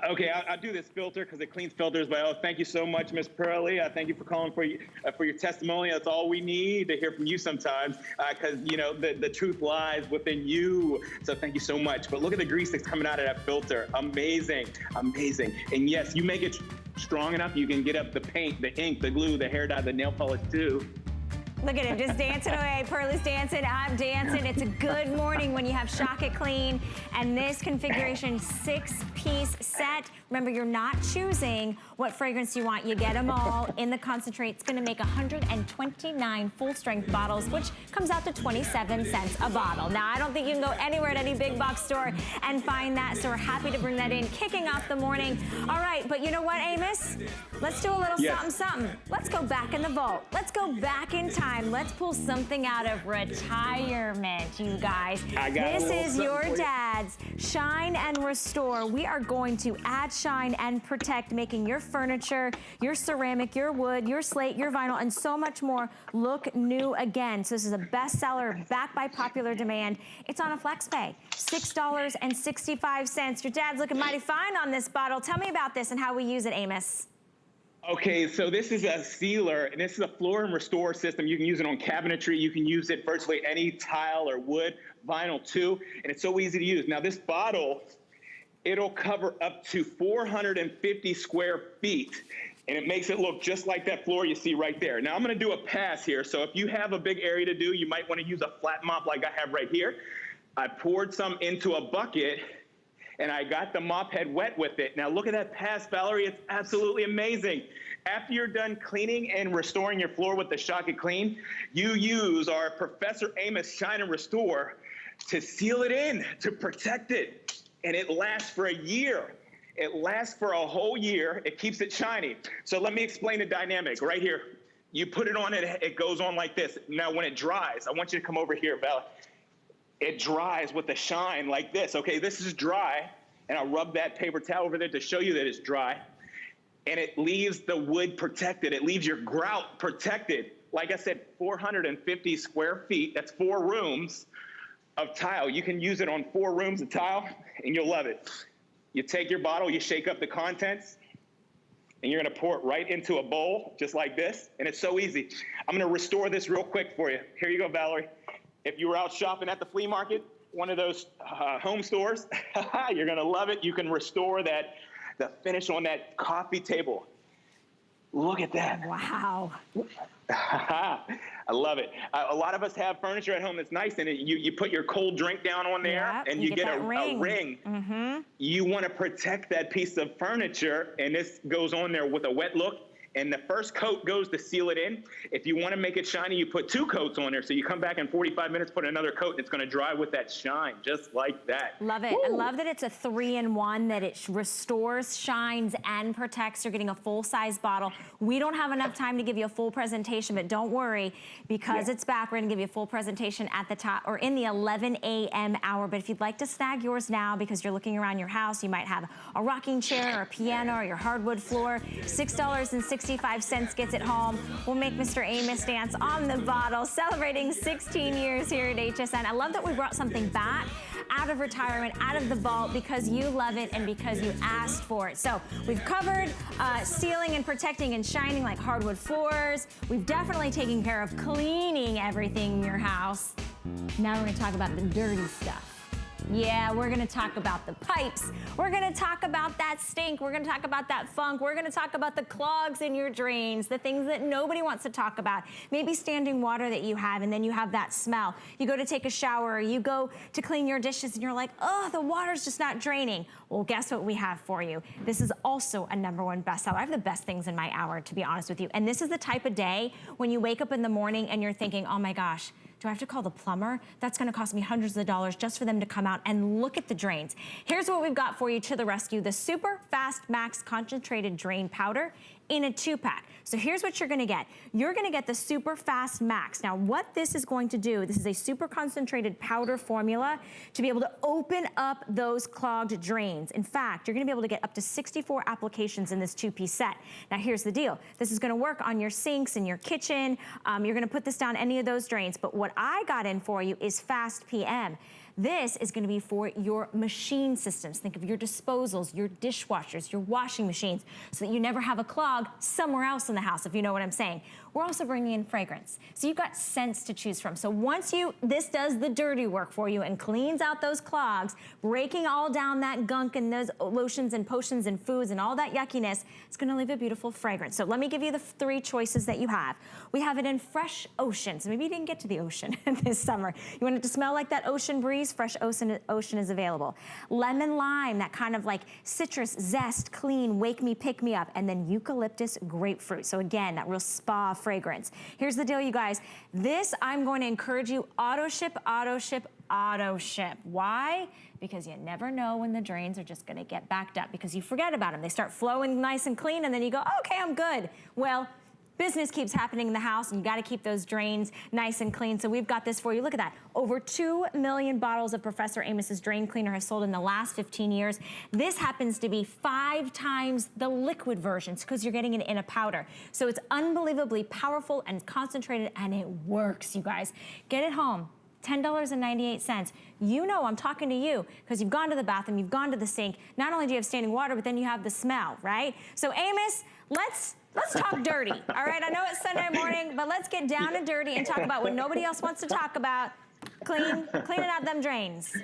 Okay, I'll do this filter because it cleans filters. But thank you so much, Miss Pearlie. Thank you for calling for your testimony. That's all we need to hear from you sometimes, because you know the truth lies within you. So thank you so much. But look at the grease that's coming out of that filter. Amazing, amazing. And yes, you make it strong enough, you can get up the paint, the ink, the glue, the hair dye, the nail polish too. Look at him just dancing away. Pearlie's dancing, I'm dancing. It's a good morning when you have Shock It Clean. And this configuration 6-piece set. Remember, you're not choosing what fragrance you want. You get them all in the concentrate. It's gonna make 129 full-strength bottles, which comes out to 27 cents a bottle. Now, I don't think you can go anywhere at any big box store and find that, so we're happy to bring that in, kicking off the morning. All right, but you know what, Amos? Let's do a little something. Let's go back in the vault. Let's go back in time. Let's pull something out of retirement, you guys. This is your dad's Shine and Restore. We are going to add shine and protect, making your furniture, your ceramic, your wood, your slate, your vinyl, and so much more look new again. So this is a bestseller, backed by popular demand. It's on a flex pay, $6.65. Your dad's looking mighty fine on this bottle. Tell me about this and how we use it, Amos. Okay, so this is a sealer, and this is a floor and restore system. You can use it on cabinetry. You can use it virtually any tile or wood, vinyl too, and it's so easy to use. Now, this bottle, it'll cover up to 450 square feet, and it makes it look just like that floor you see right there. Now, I'm gonna do a pass here, so if you have a big area to do, you might wanna use a flat mop like I have right here. I poured some into a bucket, and I got the mop head wet with it. Now look at that pass, Valerie, it's absolutely amazing. After you're done cleaning and restoring your floor with the Shock It Clean, you use our Professor Amos Shine and Restore to seal it in, to protect it. And it lasts for a year. It lasts for a whole year. It keeps it shiny. So let me explain the dynamic right here. You put it on, it goes on like this. Now when it dries, I want you to come over here, Val. It dries with the shine like this. Okay, this is dry, and I'll rub that paper towel over there to show you that it's dry. And it leaves the wood protected. It leaves your grout protected. Like I said, 450 square feet, that's 4 rooms of tile. You can use it on 4 rooms of tile, and you'll love it. You take your bottle, you shake up the contents, and you're gonna pour it right into a bowl, just like this, and it's so easy. I'm gonna restore this real quick for you. Here you go, Valerie. If you were out shopping at the flea market, one of those home stores, you're gonna love it. You can restore the finish on that coffee table. Look at that. Wow. I love it. A lot of us have furniture at home that's nice, and you put your cold drink down on there, and you get a ring. Mm-hmm. You want to protect that piece of furniture, and this goes on there with a wet look. And the first coat goes to seal it in. If you want to make it shiny, you put 2 coats on there. So you come back in 45 minutes, put another coat, and it's going to dry with that shine, just like that. Love it. Woo. I love that it's a 3-in-1, that it restores, shines, and protects. You're getting a full-size bottle. We don't have enough time to give you a full presentation, but don't worry, because it's back, we're going to give you a full presentation at the top, or in the 11 a.m. hour. But if you'd like to snag yours now, because you're looking around your house, you might have a rocking chair or a piano or your hardwood floor, $6.65 gets it home. We'll make Mr. Amos dance on the bottle, celebrating 16 years here at HSN. I love that we brought something back out of retirement, out of the vault, because you love it and because you asked for it. So we've covered sealing and protecting and shining like hardwood floors. We've definitely taken care of cleaning everything in your house. Now we're gonna talk about the dirty stuff. Yeah, we're gonna talk about the pipes. We're gonna talk about that stink. We're gonna talk about that funk. We're gonna talk about the clogs in your drains, the things that nobody wants to talk about. Maybe standing water that you have, and then you have that smell. You go to take a shower, or you go to clean your dishes, and you're like, oh, the water's just not draining. Well, guess what we have for you? This is also a #1 bestseller. I have the best things in my hour, to be honest with you. And this is the type of day when you wake up in the morning and you're thinking, oh my gosh, do I have to call the plumber? That's gonna cost me hundreds of dollars just for them to come out and look at the drains. Here's what we've got for you to the rescue: the Super Fast Max Concentrated Drain Powder in a 2-pack. So here's what you're gonna get. You're gonna get the Super Fast Max. Now what this is going to do, this is a super concentrated powder formula to be able to open up those clogged drains. In fact, you're gonna be able to get up to 64 applications in this 2-piece set. Now here's the deal. This is gonna work on your sinks in your kitchen. You're gonna put this down any of those drains. But what I got in for you is Fast PM. This is gonna be for your machine systems. Think of your disposals, your dishwashers, your washing machines, so that you never have a clog somewhere else in the house, if you know what I'm saying. We're also bringing in fragrance. So you've got scents to choose from. So once this does the dirty work for you and cleans out those clogs, breaking all down that gunk and those lotions and potions and foods and all that yuckiness, it's gonna leave a beautiful fragrance. So let me give you the 3 choices that you have. We have it in Fresh Ocean. So maybe you didn't get to the ocean this summer. You want it to smell like that ocean breeze? Fresh Ocean is available. Lemon Lime, that kind of like citrus, zest, clean, wake me, pick me up. And then Eucalyptus Grapefruit. So again, that real spa fragrance. Here's the deal, you guys. This, I'm going to encourage you, auto ship, auto ship, auto ship. Why? Because you never know when the drains are just gonna get backed up, because you forget about them. They start flowing nice and clean, and then you go, okay, I'm good. Well, business keeps happening in the house, and you gotta keep those drains nice and clean. So we've got this for you. Look at that. Over 2 million bottles of Professor Amos's drain cleaner has sold in the last 15 years. This happens to be 5 times the liquid version, because you're getting it in a powder. So it's unbelievably powerful and concentrated, and it works, you guys. Get it home. $10.98. You know I'm talking to you, because you've gone to the bathroom, you've gone to the sink. Not only do you have standing water, but then you have the smell, right? So Amos, let's talk dirty, all right? I know it's Sunday morning, but let's get down to dirty and talk about what nobody else wants to talk about. Cleaning out them drains.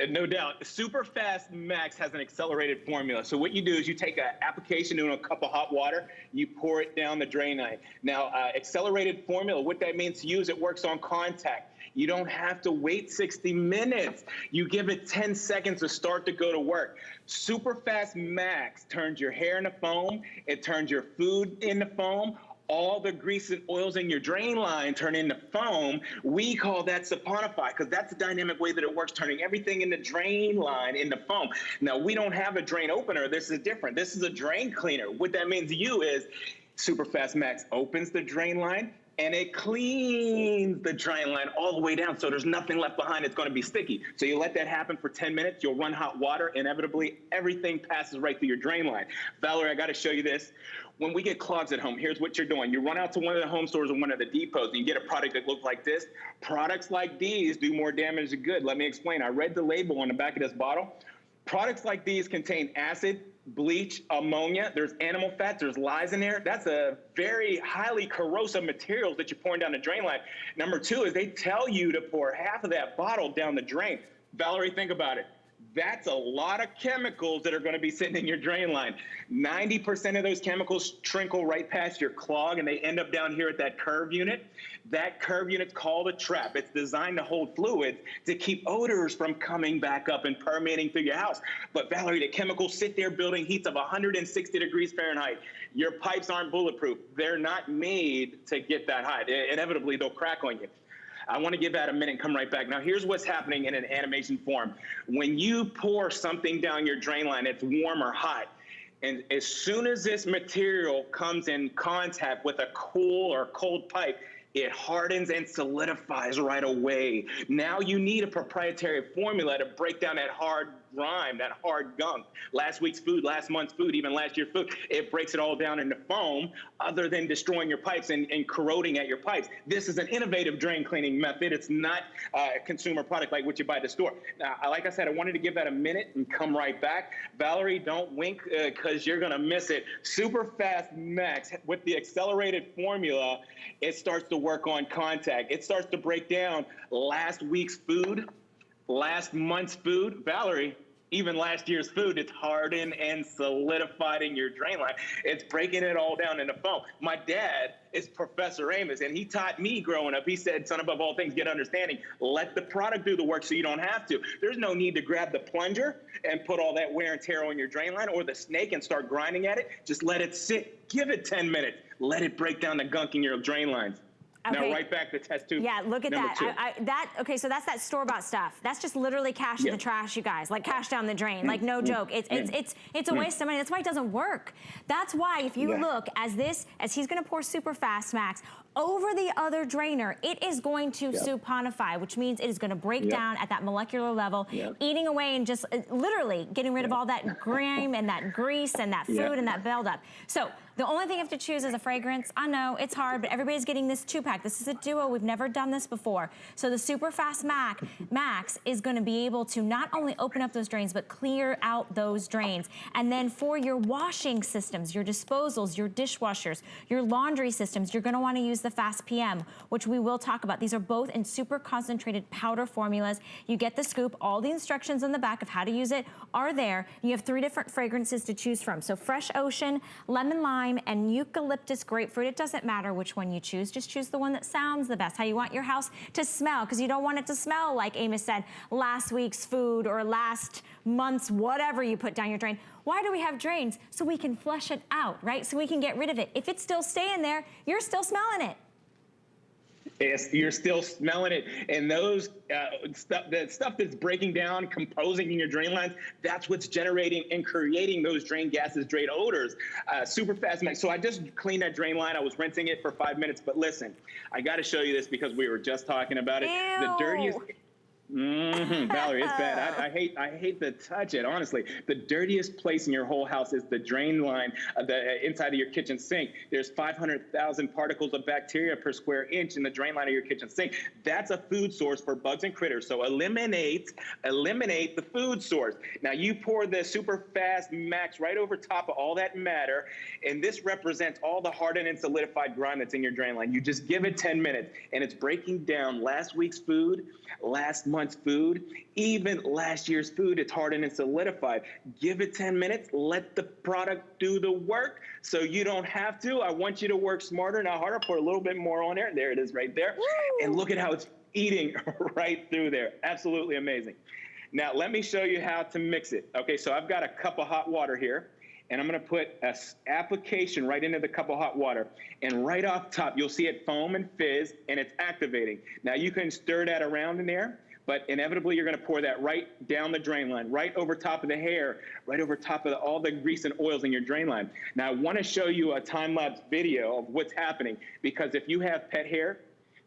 No doubt. Super Fast Max has an accelerated formula. So what you do is you take an application in a cup of hot water, you pour it down the drain line. Now, accelerated formula, what that means to you is it works on contact. You don't have to wait 60 minutes. You give it 10 seconds to start to go to work. Super Fast Max turns your hair into foam. It turns your food into foam. All the grease and oils in your drain line turn into foam. We call that saponify, because that's the dynamic way that it works, turning everything in the drain line into foam. Now, we don't have a drain opener. This is different. This is a drain cleaner. What that means to you is Super Fast Max opens the drain line, and it cleans the drain line all the way down, so there's nothing left behind. It's going to be sticky. So you let that happen for 10 minutes. You'll run hot water. Inevitably, everything passes right through your drain line. Valerie, I got to show you this. When we get clogs at home, here's what you're doing. You run out to one of the home stores or one of the depots, and you get a product that looks like this. Products like these do more damage than good. Let me explain. I read the label on the back of this bottle. Products like these contain acid, bleach, ammonia. There's animal fats. There's lies in there. That's a very highly corrosive materials that you're pouring down the drain line. Number 2 is they tell you to pour half of that bottle down the drain. Valerie, think about it. That's a lot of chemicals that are going to be sitting in your drain line. 90% of those chemicals trickle right past your clog, and they end up down here at that curve unit. That curve unit's called a trap. It's designed to hold fluids to keep odors from coming back up and permeating through your house. But Valerie, the chemicals sit there building heats of 160 degrees Fahrenheit. Your pipes aren't bulletproof. They're not made to get that hot. Inevitably, they'll crack on you. I want to give that a minute and come right back. Now, here's what's happening in an animation form. When you pour something down your drain line, it's warm or hot. And as soon as this material comes in contact with a cool or cold pipe, it hardens and solidifies right away. Now you need a proprietary formula to break down that hard grime, that hard gunk. Last week's food, last month's food, even last year's food, it breaks it all down into foam other than destroying your pipes and corroding at your pipes. This is an innovative drain cleaning method. It's not a consumer product like what you buy at the store. Now, like I said, I wanted to give that a minute and come right back. Valerie, don't wink because you're gonna miss it. Super Fast Max, with the accelerated formula, it starts to work on contact. It starts to break down last week's food, last month's food. Valerie, even last year's food, it's hardened and solidified in your drain line. It's breaking it all down into foam. My dad is Professor Amos, and he taught me growing up. He said, son, above all things, get understanding. Let the product do the work so you don't have to. There's no need to grab the plunger and put all that wear and tear on your drain line or the snake and start grinding at it. Just let it sit. Give it 10 minutes. Let it break down the gunk in your drain lines. Okay. Now, right back to test tube. Yeah, look at that. Okay, so that's that store-bought stuff. That's just literally cash in the trash, you guys. Like cash down the drain. Like no joke. It's a waste of money. That's why it doesn't work. That's why if you look as he's going to pour Super Fast Max over the other drainer, it is going to saponify, which means it is going to break down at that molecular level, eating away and just literally getting rid of all that grime and that grease and that food and that buildup. So the only thing you have to choose is a fragrance. I know it's hard, but everybody's getting this 2-pack. This is a duo. We've never done this before. So the Super Fast Max is going to be able to not only open up those drains, but clear out those drains. And then for your washing systems, your disposals, your dishwashers, your laundry systems, you're going to want to use the Fast PM, which we will talk about. These are both in super concentrated powder formulas. You get the scoop. All the instructions on the back of how to use it are there. You have 3 different fragrances to choose from. So Fresh Ocean, Lemon Lime, and Eucalyptus Grapefruit. It doesn't matter which one you choose. Just choose the one that sounds the best, how you want your house to smell, because you don't want it to smell like Amos said, last week's food or last month's whatever you put down your drain. Why do we have drains? So we can flush it out, right? So we can get rid of it. If it's still staying there, you're still smelling it. You're still smelling it, and those the stuff that's breaking down, composing in your drain lines, that's what's generating and creating those drain gases, drain odors. Super Fast Max. So I just cleaned that drain line. I was rinsing it for 5 minutes, but listen, I got to show you this because we were just talking about it. Ew. The dirtiest. Valerie, it's bad. I hate to touch it, honestly. The dirtiest place in your whole house is the drain line, the inside of your kitchen sink. There's 500,000 particles of bacteria per square inch in the drain line of your kitchen sink. That's a food source for bugs and critters. So eliminate the food source. Now you pour the Super Fast Max right over top of all that matter, and this represents all the hardened and solidified grime that's in your drain line. You just give it 10 minutes, and it's breaking down last week's food, last month's food, even last year's food. It's hardened and solidified. Give it 10 minutes. Let the product do the work so you don't have to. I want you to work smarter, not harder. Pour a little bit more on there. There it is right there. Woo! And look at how it's eating right through there. Absolutely amazing. Now, let me show you how to mix it. Okay, so I've got a cup of hot water here, and I'm going to put an application right into the cup of hot water. And right off top, you'll see it foam and fizz, and it's activating. Now, you can stir that around in there, but inevitably, you're going to pour that right down the drain line, right over top of the hair, right over top of all the grease and oils in your drain line. Now, I want to show you a time-lapse video of what's happening, because if you have pet hair,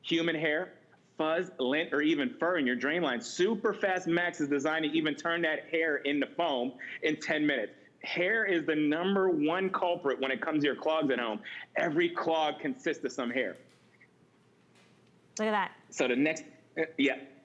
human hair, fuzz, lint, or even fur in your drain line, Super Fast Max is designed to even turn that hair into foam in 10 minutes. Hair is the #1 culprit when it comes to your clogs at home. Every clog consists of some hair. Look at that. So the next,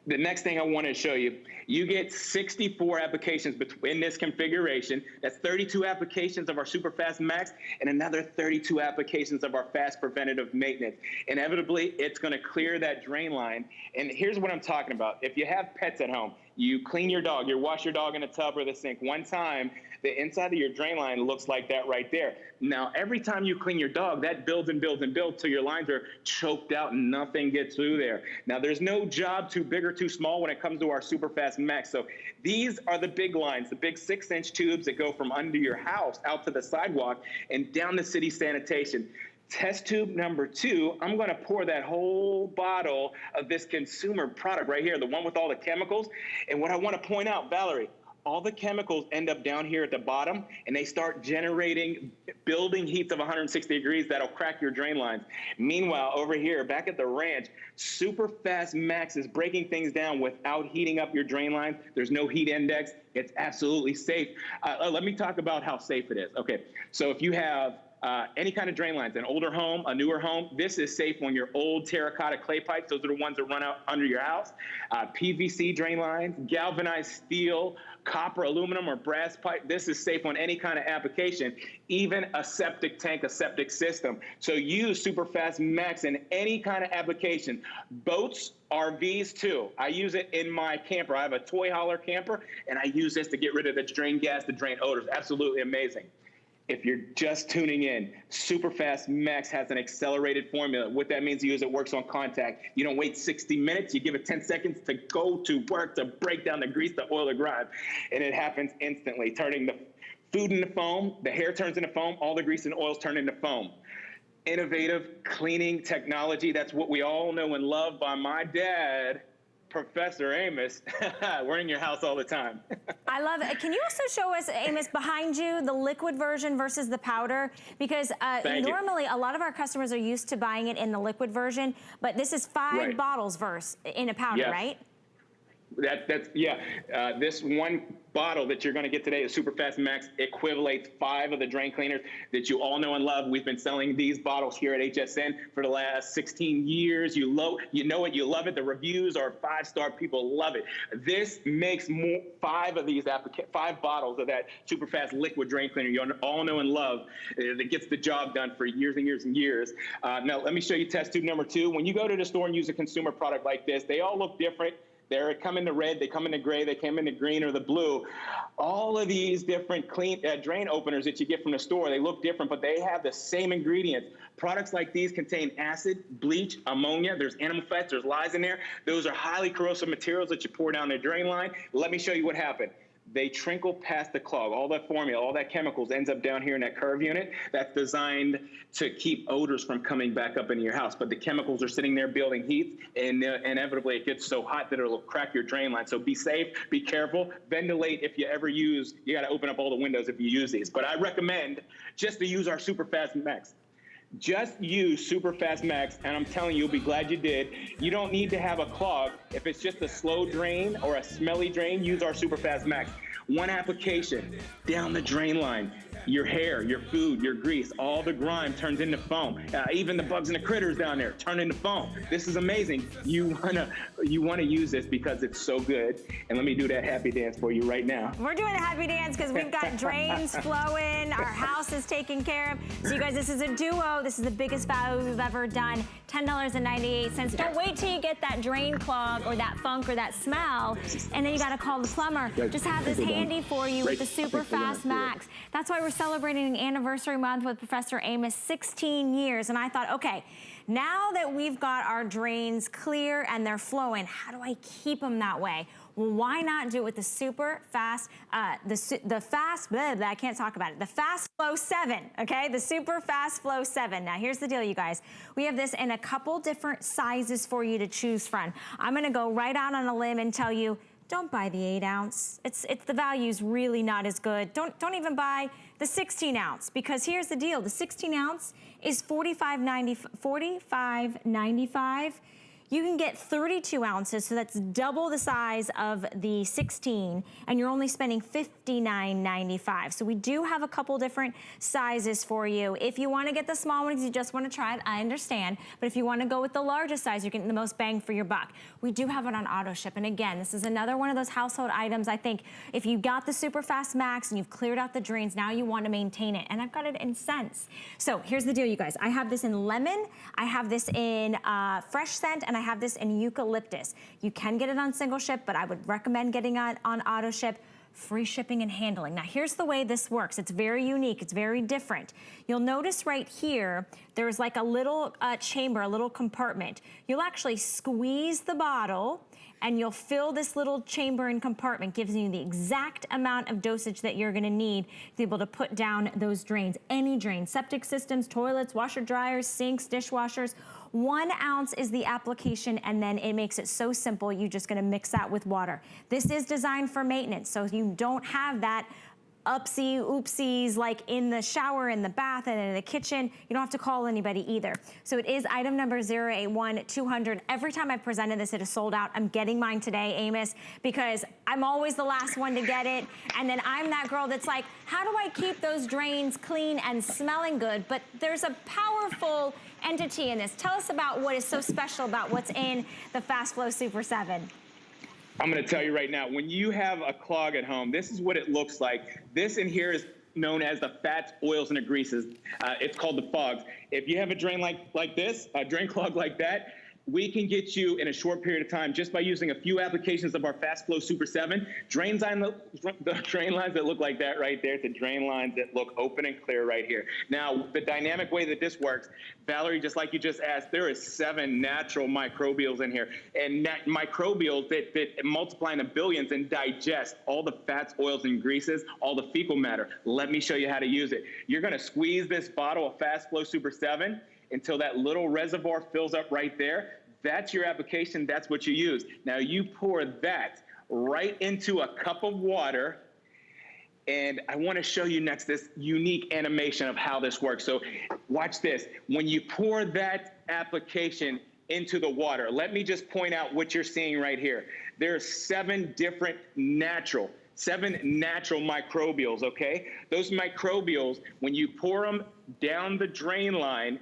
The next thing I want to show you, you get 64 applications in this configuration. That's 32 applications of our Superfast Max and another 32 applications of our Fast Preventative Maintenance. Inevitably, it's going to clear that drain line. And here's what I'm talking about. If you have pets at home, you clean your dog, you wash your dog in a tub or the sink one time, the inside of your drain line looks like that right there. Now, every time you clean your dog, that builds and builds and builds till your lines are choked out and nothing gets through there. Now, there's no job too big or too small when it comes to our Superfast Max. So these are the big lines, the big 6-inch tubes that go from under your house out to the sidewalk and down to city sanitation. Test tube number 2, I'm going to pour that whole bottle of this consumer product right here, the one with all the chemicals. And what I want to point out, Valerie, all the chemicals end up down here at the bottom, and they start generating building heats of 160 degrees that'll crack your drain lines. Meanwhile, over here, back at the ranch, Superfast Max is breaking things down without heating up your drain lines. There's no heat index. It's absolutely safe. Let me talk about how safe it is. Okay, so if you have any kind of drain lines, an older home, a newer home, this is safe on your old terracotta clay pipes. Those are the ones that run out under your house. PVC drain lines, galvanized steel, copper, aluminum, or brass pipe. This is safe on any kind of application, even a septic tank, a septic system. So use Superfast Max in any kind of application. Boats, RVs too. I use it in my camper. I have a toy hauler camper, and I use this to get rid of the drain gas, the drain odors. Absolutely amazing. If you're just tuning in, Superfast Max has an accelerated formula. What that means is it works on contact. You don't wait 60 minutes. You give it 10 seconds to go to work, to break down the grease, the oil, the grime. And it happens instantly, turning the food into foam, the hair turns into foam, all the grease and oils turn into foam. Innovative cleaning technology. That's what we all know and love by my dad, Professor Amos. We're in your house all the time. I love it. Can you also show us, Amos, behind you, the liquid version versus the powder? Because normally a lot of our customers are used to buying it in the liquid version, but this is 5 bottles in a powder, right? This one bottle that you're going to get today, the Superfast Max, equivalates 5 of the drain cleaners that you all know and love. We've been selling these bottles here at HSN for the last 16 years. You know it, you love it. The reviews are 5-star. People love it. This makes 5 bottles of that Superfast liquid drain cleaner you all know and love that gets the job done for years and years and years. Now, let me show you test tube number 2. When you go to the store and use a consumer product like this, they all look different. They come in the red, they come in the gray, they come in the green or the blue. All of these different drain openers that you get from the store, they look different, but they have the same ingredients. Products like these contain acid, bleach, ammonia. There's animal fats, there's lyes in there. Those are highly corrosive materials that you pour down the drain line. Let me show you what happened. They trickle past the clog. All that formula, all that chemicals ends up down here in that curve unit. That's designed to keep odors from coming back up into your house. But the chemicals are sitting there building heat, and inevitably it gets so hot that it'll crack your drain line. So be safe, be careful, ventilate if you ever use. You got to open up all the windows if you use these. But I recommend just to use our Superfast Max. Just use Superfast Max, and I'm telling you, you'll be glad you did. You don't need to have a clog. If it's just a slow drain or a smelly drain, use our Superfast Max. One application, down the drain line. Your hair, your food, your grease, all the grime turns into foam. Even the bugs and the critters down there turn into foam. This is amazing. You wanna use this because it's so good. And let me do that happy dance for you right now. We're doing the happy dance because we've got drains flowing, our house is taken care of. So you guys, this is a duo. This is the biggest value we've ever done. $10.98. Don't wait till you get that drain clog or that funk or that smell, and then you gotta call the plumber. Just have this handy for you with the Superfast Max. That's why we're celebrating an anniversary month with Professor Amos, 16 years. And I thought, okay, now that we've got our drains clear and they're flowing, how do I keep them that way? Well, why not do it with the super fast, I can't talk about it, the Fast Flow 7, okay? The Super Fast Flow 7. Now, here's the deal, you guys. We have this in a couple different sizes for you to choose from. I'm gonna go right out on a limb and tell you, don't buy the 8-ounce. It's the value's really not as good. Don't even buy the 16-ounce, because here's the deal. The 16-ounce is $45.95. You can get 32 ounces, so that's double the size of the 16, and you're only spending $59.95. So we do have a couple different sizes for you. If you want to get the small one because you just want to try it, I understand. But if you want to go with the largest size, you're getting the most bang for your buck. We do have it on auto ship. And again, this is another one of those household items. I think if you got the Super Fast Max and you've cleared out the drains, now you want to maintain it. And I've got it in scents. So here's the deal, you guys. I have this in lemon, I have this in fresh scent, and I have this in eucalyptus. You can get it on single ship, but I would recommend getting it on auto ship. Free shipping and handling. Now here's the way this works. It's very unique, it's very different. You'll notice right here, there's like a little chamber, a little compartment. You'll actually squeeze the bottle and you'll fill this little chamber and compartment, gives you the exact amount of dosage that you're gonna need to be able to put down those drains. Any drain, septic systems, toilets, washer dryers, sinks, dishwashers. 1 ounce is the application, and then it makes it so simple, you're just gonna mix that with water. This is designed for maintenance, so you don't have that oopsies like in the shower, in the bath, and in the kitchen. You don't have to call anybody either. So it is item number 081-200. Every time I've presented this, it is sold out. I'm getting mine today, Amos, because I'm always the last one to get it. And then I'm that girl that's like, how do I keep those drains clean and smelling good? But there's a powerful entity in this. Tell us about what is so special about what's in the Fast Flow Super 7. I'm going to tell you right now, when you have a clog at home, this is what it looks like. This in here is known as the fats, oils, and the greases. It's called the fogs. If you have a drain like this, a drain clog like that, we can get you in a short period of time just by using a few applications of our Fast Flow Super 7. The drain lines that look like that right there, the drain lines that look open and clear right here. Now, the dynamic way that this works, Valerie, just like you just asked, there is 7 natural microbials in here. And microbials that multiply into billions and digest all the fats, oils, and greases, all the fecal matter. Let me show you how to use it. You're gonna squeeze this bottle of Fast Flow Super 7 until that little reservoir fills up right there. That's your application, that's what you use. Now you pour that right into a cup of water, and I wanna show you next this unique animation of how this works. So watch this. When you pour that application into the water, let me just point out what you're seeing right here. There's 7 natural microbials, okay? Those microbials, when you pour them down the drain line,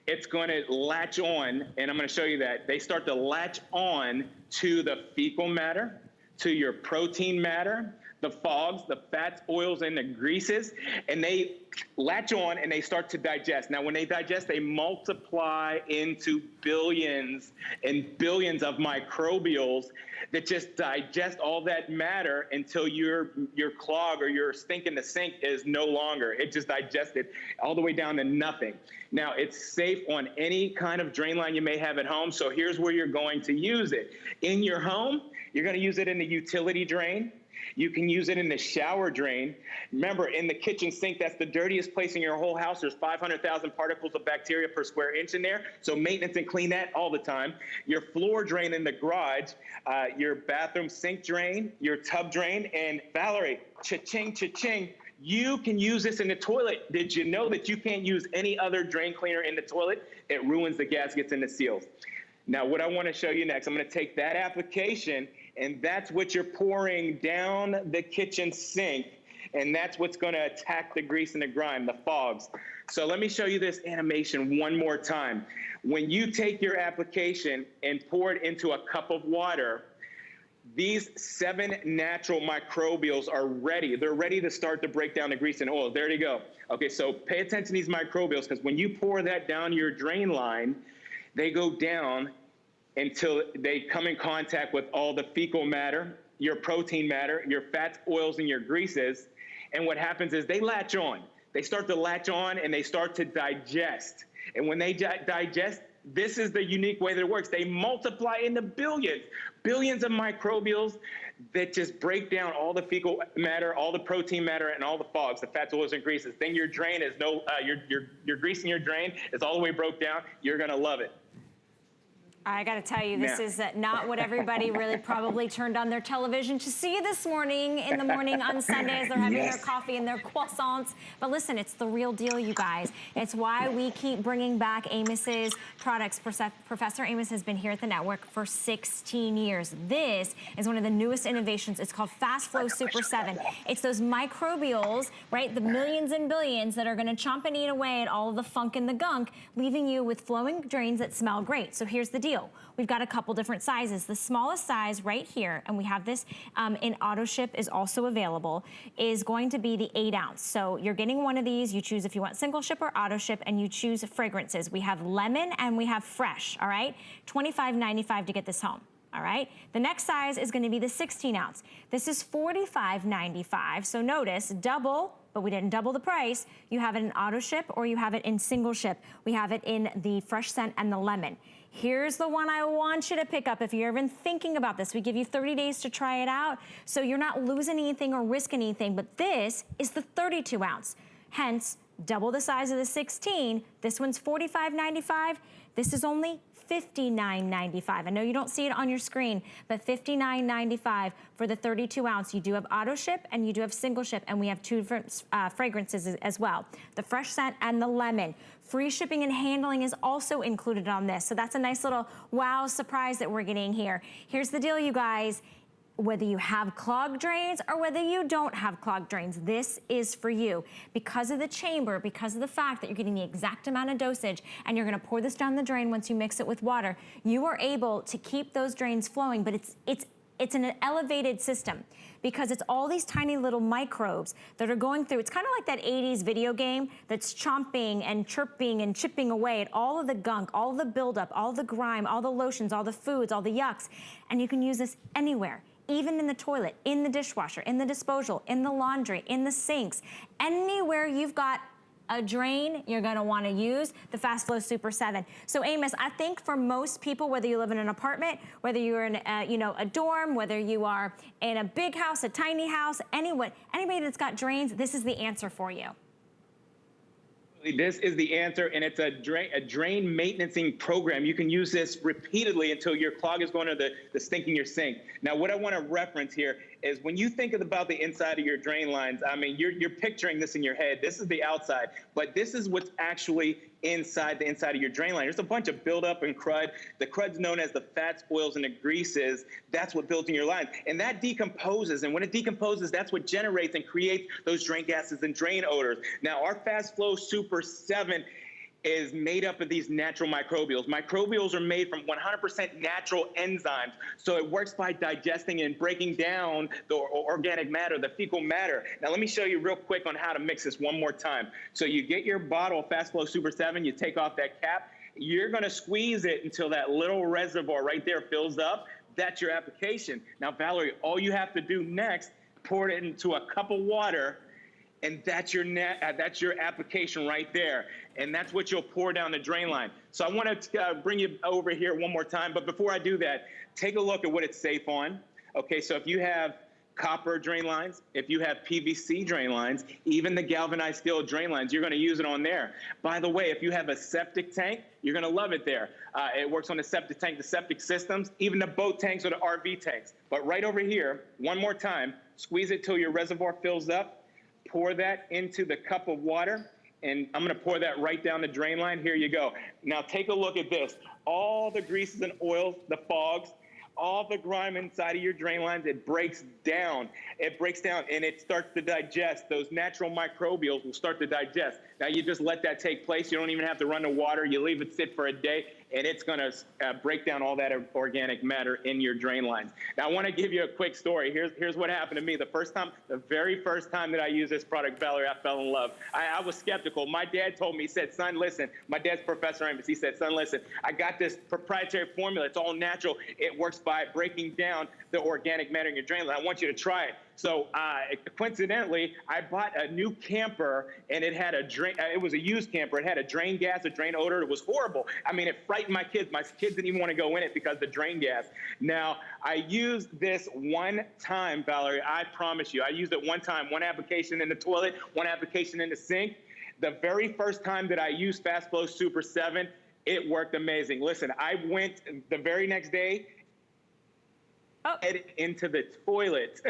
it's going to latch on, and I'm going to show you that. They start to latch on to the fecal matter, to your protein matter, the fogs, the fats, oils, and the greases, and they latch on and they start to digest. Now, when they digest, they multiply into billions and billions of microbials that just digest all that matter until your clog or your stink in the sink is no longer. It just digested all the way down to nothing. Now, it's safe on any kind of drain line you may have at home, so here's where you're going to use it. In your home, you're going to use it in the utility drain. You can use it in the shower drain. Remember, in the kitchen sink, that's the dirtiest place in your whole house. There's 500,000 particles of bacteria per square inch in there, so maintenance and clean that all the time. Your floor drain in the garage, your bathroom sink drain, your tub drain, and Valerie, cha-ching, cha-ching, you can use this in the toilet. Did you know that you can't use any other drain cleaner in the toilet? It ruins the gaskets and the seals. Now, what I want to show you next, I'm going to take that application, and that's what you're pouring down the kitchen sink, and that's what's going to attack the grease and the grime, the fogs. So let me show you this animation one more time. When you take your application and pour it into a cup of water, these 7 natural microbials are ready. They're ready to start to break down the grease and oil. There you go. Okay, so pay attention to these microbials, because when you pour that down your drain line, they go down until they come in contact with all the fecal matter, your protein matter, your fats, oils, and your greases. And what happens is they latch on. They start to latch on and they start to digest. And when they digest, this is the unique way that it works. They multiply into billions of microbials that just break down all the fecal matter, all the protein matter, and all the fogs, the fats, oils, and greases. Then your drain is your grease in your drain is all the way broke down. You're gonna love it. I gotta tell you, this is not what everybody really probably turned on their television to see this morning, in the morning on Sunday as they're having their coffee and their croissants. But listen, it's the real deal, you guys. It's why we keep bringing back Amos's products. Professor Amos has been here at the network for 16 years. This is one of the newest innovations. It's called Fast Flow Super 7. It's those microbials, right? The millions and billions that are gonna chomp and eat away at all of the funk and the gunk, leaving you with flowing drains that smell great. So here's the deal. We've got a couple different sizes. The smallest size right here, and we have this in auto ship is also available, is going to be the 8 ounce. So you're getting one of these. You choose if you want single ship or auto ship, and you choose fragrances. We have lemon and we have fresh, all right? $25.95 to get this home. All right, the next size is gonna be the 16 ounce. This is $45.95, so notice, double, but we didn't double the price. You have it in auto ship or you have it in single ship. We have it in the fresh scent and the lemon. Here's the one I want you to pick up if you're even thinking about this. We give you 30 days to try it out, so you're not losing anything or risking anything, but this is the 32 ounce. Hence, double the size of the 16. This one's $45.95. This is only $59.95. I know you don't see it on your screen, but $59.95 for the 32 ounce. You do have auto ship and you do have single ship, and we have 2 different fragrances as well. The fresh scent and the lemon. Free shipping and handling is also included on this. So that's a nice little wow surprise that we're getting here. Here's the deal, you guys. Whether you have clogged drains or whether you don't have clogged drains, this is for you. Because of the chamber, because of the fact that you're getting the exact amount of dosage and you're gonna pour this down the drain once you mix it with water, you are able to keep those drains flowing, but it's an elevated system because it's all these tiny little microbes that are going through. It's kind of like that 80s video game that's chomping and chirping and chipping away at all of the gunk, all the buildup, all the grime, all the lotions, all the foods, all the yucks. And you can use this anywhere. Even in the toilet, in the dishwasher, in the disposal, in the laundry, in the sinks, anywhere you've got a drain, you're gonna wanna use the Fast Flow Super 7. So Amos, I think for most people, whether you live in an apartment, whether you're in a dorm, whether you are in a big house, a tiny house, anybody that's got drains, this is the answer for you. This is the answer, and it's a drain maintenancing program. You can use this repeatedly until your clog is going to the stink in your sink. Now, what I want to reference here is when you think about the inside of your drain lines, I mean, you're picturing this in your head. This is the outside, but this is what's actually inside the inside of your drain line. There's a bunch of buildup and crud. The crud's known as the fats, oils, and the greases. That's what builds in your lines. And that decomposes. And when it decomposes, that's what generates and creates those drain gases and drain odors. Now, our Fast Flow Super 7 is made up of these natural microbials. Microbials are made from 100% natural enzymes. So it works by digesting and breaking down the organic matter, the fecal matter. Now let me show you real quick on how to mix this one more time. So you get your bottle of Fast Flow Super 7, you take off that cap, you're gonna squeeze it until that little reservoir right there fills up. That's your application. Now Valerie, all you have to do next, pour it into a cup of water, and that's your application right there. And that's what you'll pour down the drain line. So I want to bring you over here one more time. But before I do that, take a look at what it's safe on. Okay, so if you have copper drain lines, if you have PVC drain lines, even the galvanized steel drain lines, you're going to use it on there. By the way, if you have a septic tank, you're going to love it there. It works on the septic tank, the septic systems, even the boat tanks or the RV tanks. But right over here, one more time, squeeze it till your reservoir fills up. Pour that into the cup of water, and I'm gonna pour that right down the drain line. Here you go. Now take a look at this. All the greases and oils, the fogs, all the grime inside of your drain lines, it breaks down. It breaks down and it starts to digest. Those natural microbials will start to digest. Now you just let that take place. You don't even have to run the water. You leave it sit for a day, and it's gonna break down all that organic matter in your drain lines. Now I wanna give you a quick story. Here's what happened to me. The very first time that I used this product, Valerie, I fell in love. I was skeptical. My dad told me, he said, son, listen, my dad's Professor Amos. He said, son, listen, I got this proprietary formula. It's all natural. It works by breaking down the organic matter in your drain line. I want you to try it. So coincidentally, I bought a new camper, and it had a drain. It was a used camper. It had a drain gas, a drain odor. It was horrible. I mean, it frightened my kids. My kids didn't even want to go in it because of the drain gas. Now, I used this one time, Valerie. I promise you, I used it one time. One application in the toilet, one application in the sink. The very first time that I used Fast Flow Super 7, It worked amazing. Listen, I went the very next day, headed into the toilet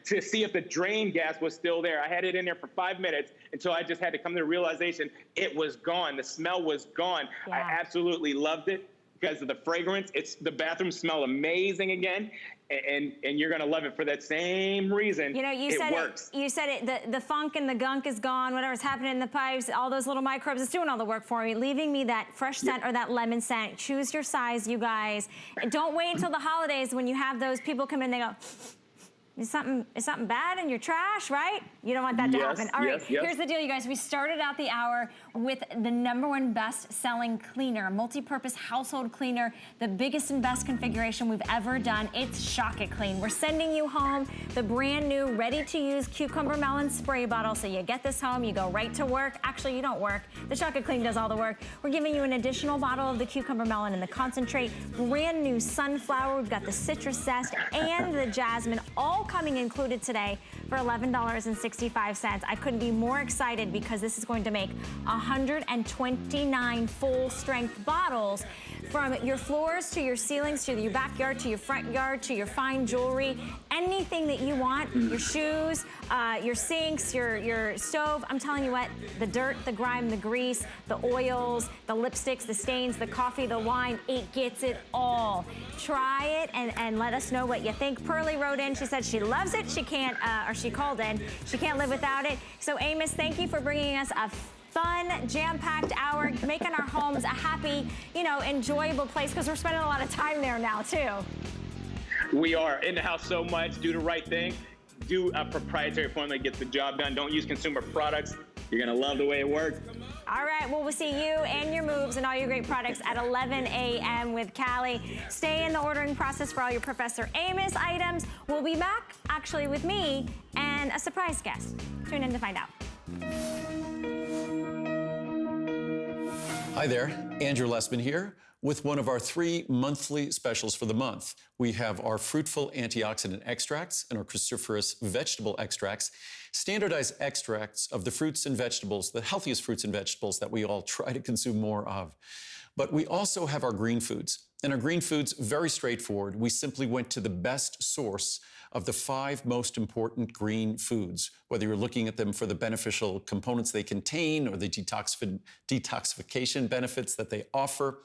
to see if the drain gas was still there. I had it in there for 5 minutes until I just had to come to the realization it was gone. The smell was gone. Yeah. I absolutely loved it because of the fragrance. The bathrooms smell amazing again. And you're gonna love it for that same reason. You know, you said it, the funk and the gunk is gone, whatever's happening in the pipes, all those little microbes, it's doing all the work for me, leaving me that fresh scent or that lemon scent. Choose your size, you guys. And don't wait until the holidays when you have those people come in and they go, is something bad in your trash, right? You don't want that to happen. All right, here's the deal, you guys. We started out the hour with the #1 best-selling cleaner, a multi-purpose household cleaner, the biggest and best configuration we've ever done. It's Shock It Clean. We're sending you home the brand new, ready-to-use cucumber melon spray bottle. So you get this home, you go right to work. Actually, you don't work. The Shock It Clean does all the work. We're giving you an additional bottle of the cucumber melon and the concentrate, brand new sunflower. We've got the citrus zest and the jasmine, all coming included today for $11.65. I couldn't be more excited because this is going to make 129 full-strength bottles from your floors to your ceilings to your backyard to your front yard to your fine jewelry, anything that you want, your shoes, your sinks, your stove. I'm telling you what, the dirt, the grime, the grease, the oils, the lipsticks, the stains, the coffee, the wine, it gets it all. Try it and let us know what you think. Pearlie wrote in, she said she loves it, she can't, or she called in, she can't live without it. So Amos, thank you for bringing us a fun, jam-packed hour, making our homes a happy, you know, enjoyable place, because we're spending a lot of time there now, too. We are in the house so much. Do the right thing. Do a proprietary formula, get the job done. Don't use consumer products. You're going to love the way it works. All right, well, we'll see you and your moves and all your great products at 11 a.m. with Callie. Stay in the ordering process for all your Professor Amos items. We'll be back, actually, with me and a surprise guest. Tune in to find out. Hi there, Andrew Lessman here with one of our 3 monthly specials for the month. We have our fruitful antioxidant extracts and our cruciferous vegetable extracts, standardized extracts of the fruits and vegetables, the healthiest fruits and vegetables that we all try to consume more of. But we also have our green foods. And our green foods, very straightforward. We simply went to the best source of the 5 most important green foods, whether you're looking at them for the beneficial components they contain or the detoxification benefits that they offer.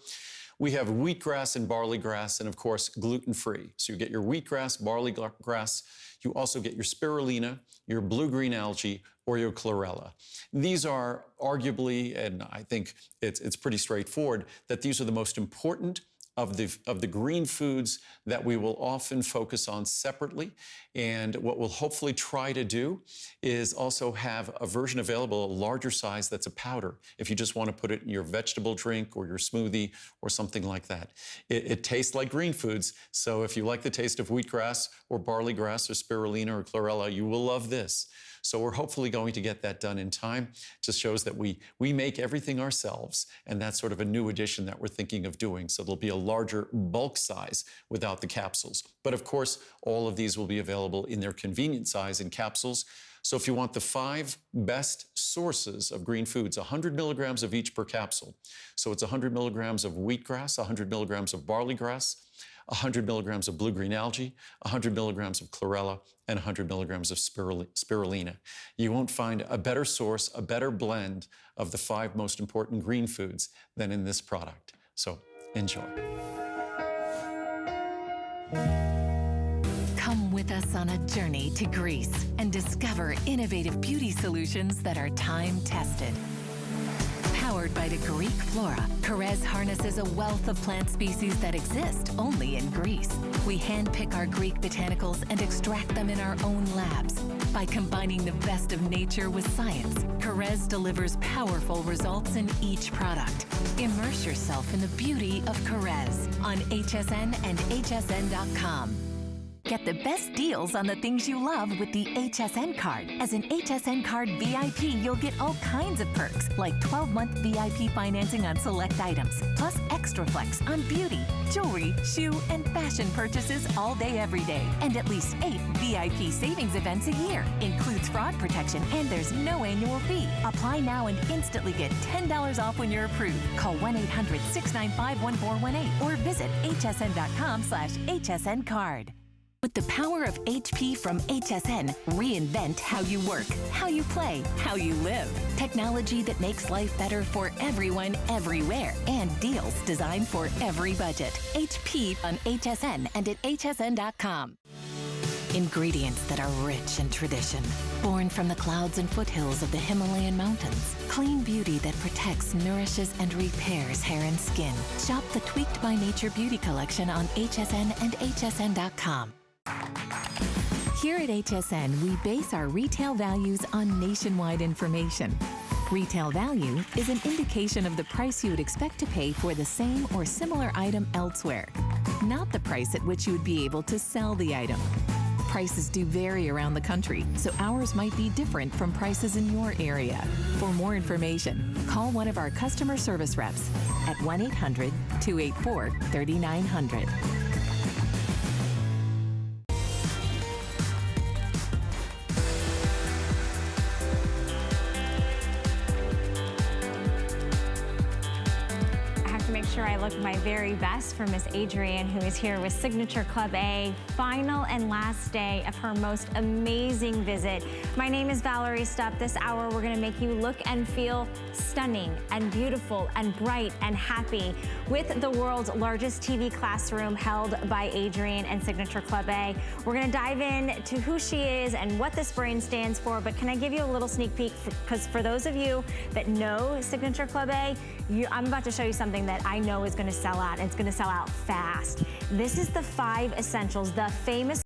We have wheatgrass and barley grass, and of course, gluten-free. So you get your wheatgrass, barley grass. You also get your spirulina, your blue-green algae, or your chlorella. These are arguably, and I think it's pretty straightforward, that these are the most important of the green foods that we will often focus on separately. And what we'll hopefully try to do is also have a version available, a larger size that's a powder, if you just want to put it in your vegetable drink or your smoothie or something like that. It tastes like green foods, so if you like the taste of wheatgrass or barley grass or spirulina or chlorella, you will love this. So we're hopefully going to get that done in time. Just shows that we make everything ourselves, and that's sort of a new addition that we're thinking of doing. So there'll be a larger bulk size without the capsules. But of course, all of these will be available in their convenient size in capsules. So if you want the 5 best sources of green foods, 100 milligrams of each per capsule. So it's 100 milligrams of wheatgrass, 100 milligrams of barley grass, 100 milligrams of blue-green algae, 100 milligrams of chlorella, and 100 milligrams of spirulina. You won't find a better source, a better blend of the 5 most important green foods than in this product. So enjoy. Come with us on a journey to Greece and discover innovative beauty solutions that are time-tested. Powered by the Greek flora, Carez harnesses a wealth of plant species that exist only in Greece. We handpick our Greek botanicals and extract them in our own labs. By combining the best of nature with science, Carez delivers powerful results in each product. Immerse yourself in the beauty of Carez on HSN and hsn.com. Get the best deals on the things you love with the HSN card. As an HSN card VIP, you'll get all kinds of perks, like 12-month VIP financing on select items, plus extra flex on beauty, jewelry, shoe, and fashion purchases all day, every day. And at least 8 VIP savings events a year. Includes fraud protection, and there's no annual fee. Apply now and instantly get $10 off when you're approved. Call 1-800-695-1418 or visit hsn.com/HSN card. With the power of HP from HSN, reinvent how you work, how you play, how you live. Technology that makes life better for everyone, everywhere, and deals designed for every budget. HP on HSN and at hsn.com. Ingredients that are rich in tradition, born from the clouds and foothills of the Himalayan mountains. Clean beauty that protects, nourishes, and repairs hair and skin. Shop the Tweaked by Nature Beauty Collection on HSN and hsn.com. Here at HSN, we base our retail values on nationwide information. Retail value is an indication of the price you would expect to pay for the same or similar item elsewhere, not the price at which you would be able to sell the item. Prices do vary around the country, so ours might be different from prices in your area. For more information, call one of our customer service reps at 1-800-284-3900. I look my very best for Miss Adrienne, who is here with Signature Club A, final and last day of her most amazing visit. My name is Valerie Stupp. This hour, we're gonna make you look and feel stunning and beautiful and bright and happy with the world's largest TV classroom held by Adrienne and Signature Club A. We're gonna dive in to who she is and what this brand stands for, but can I give you a little sneak peek? Because for those of you that know Signature Club A, I'm about to show you something that I know is gonna sell out. It's gonna sell out fast. This is the 5 essentials, the famous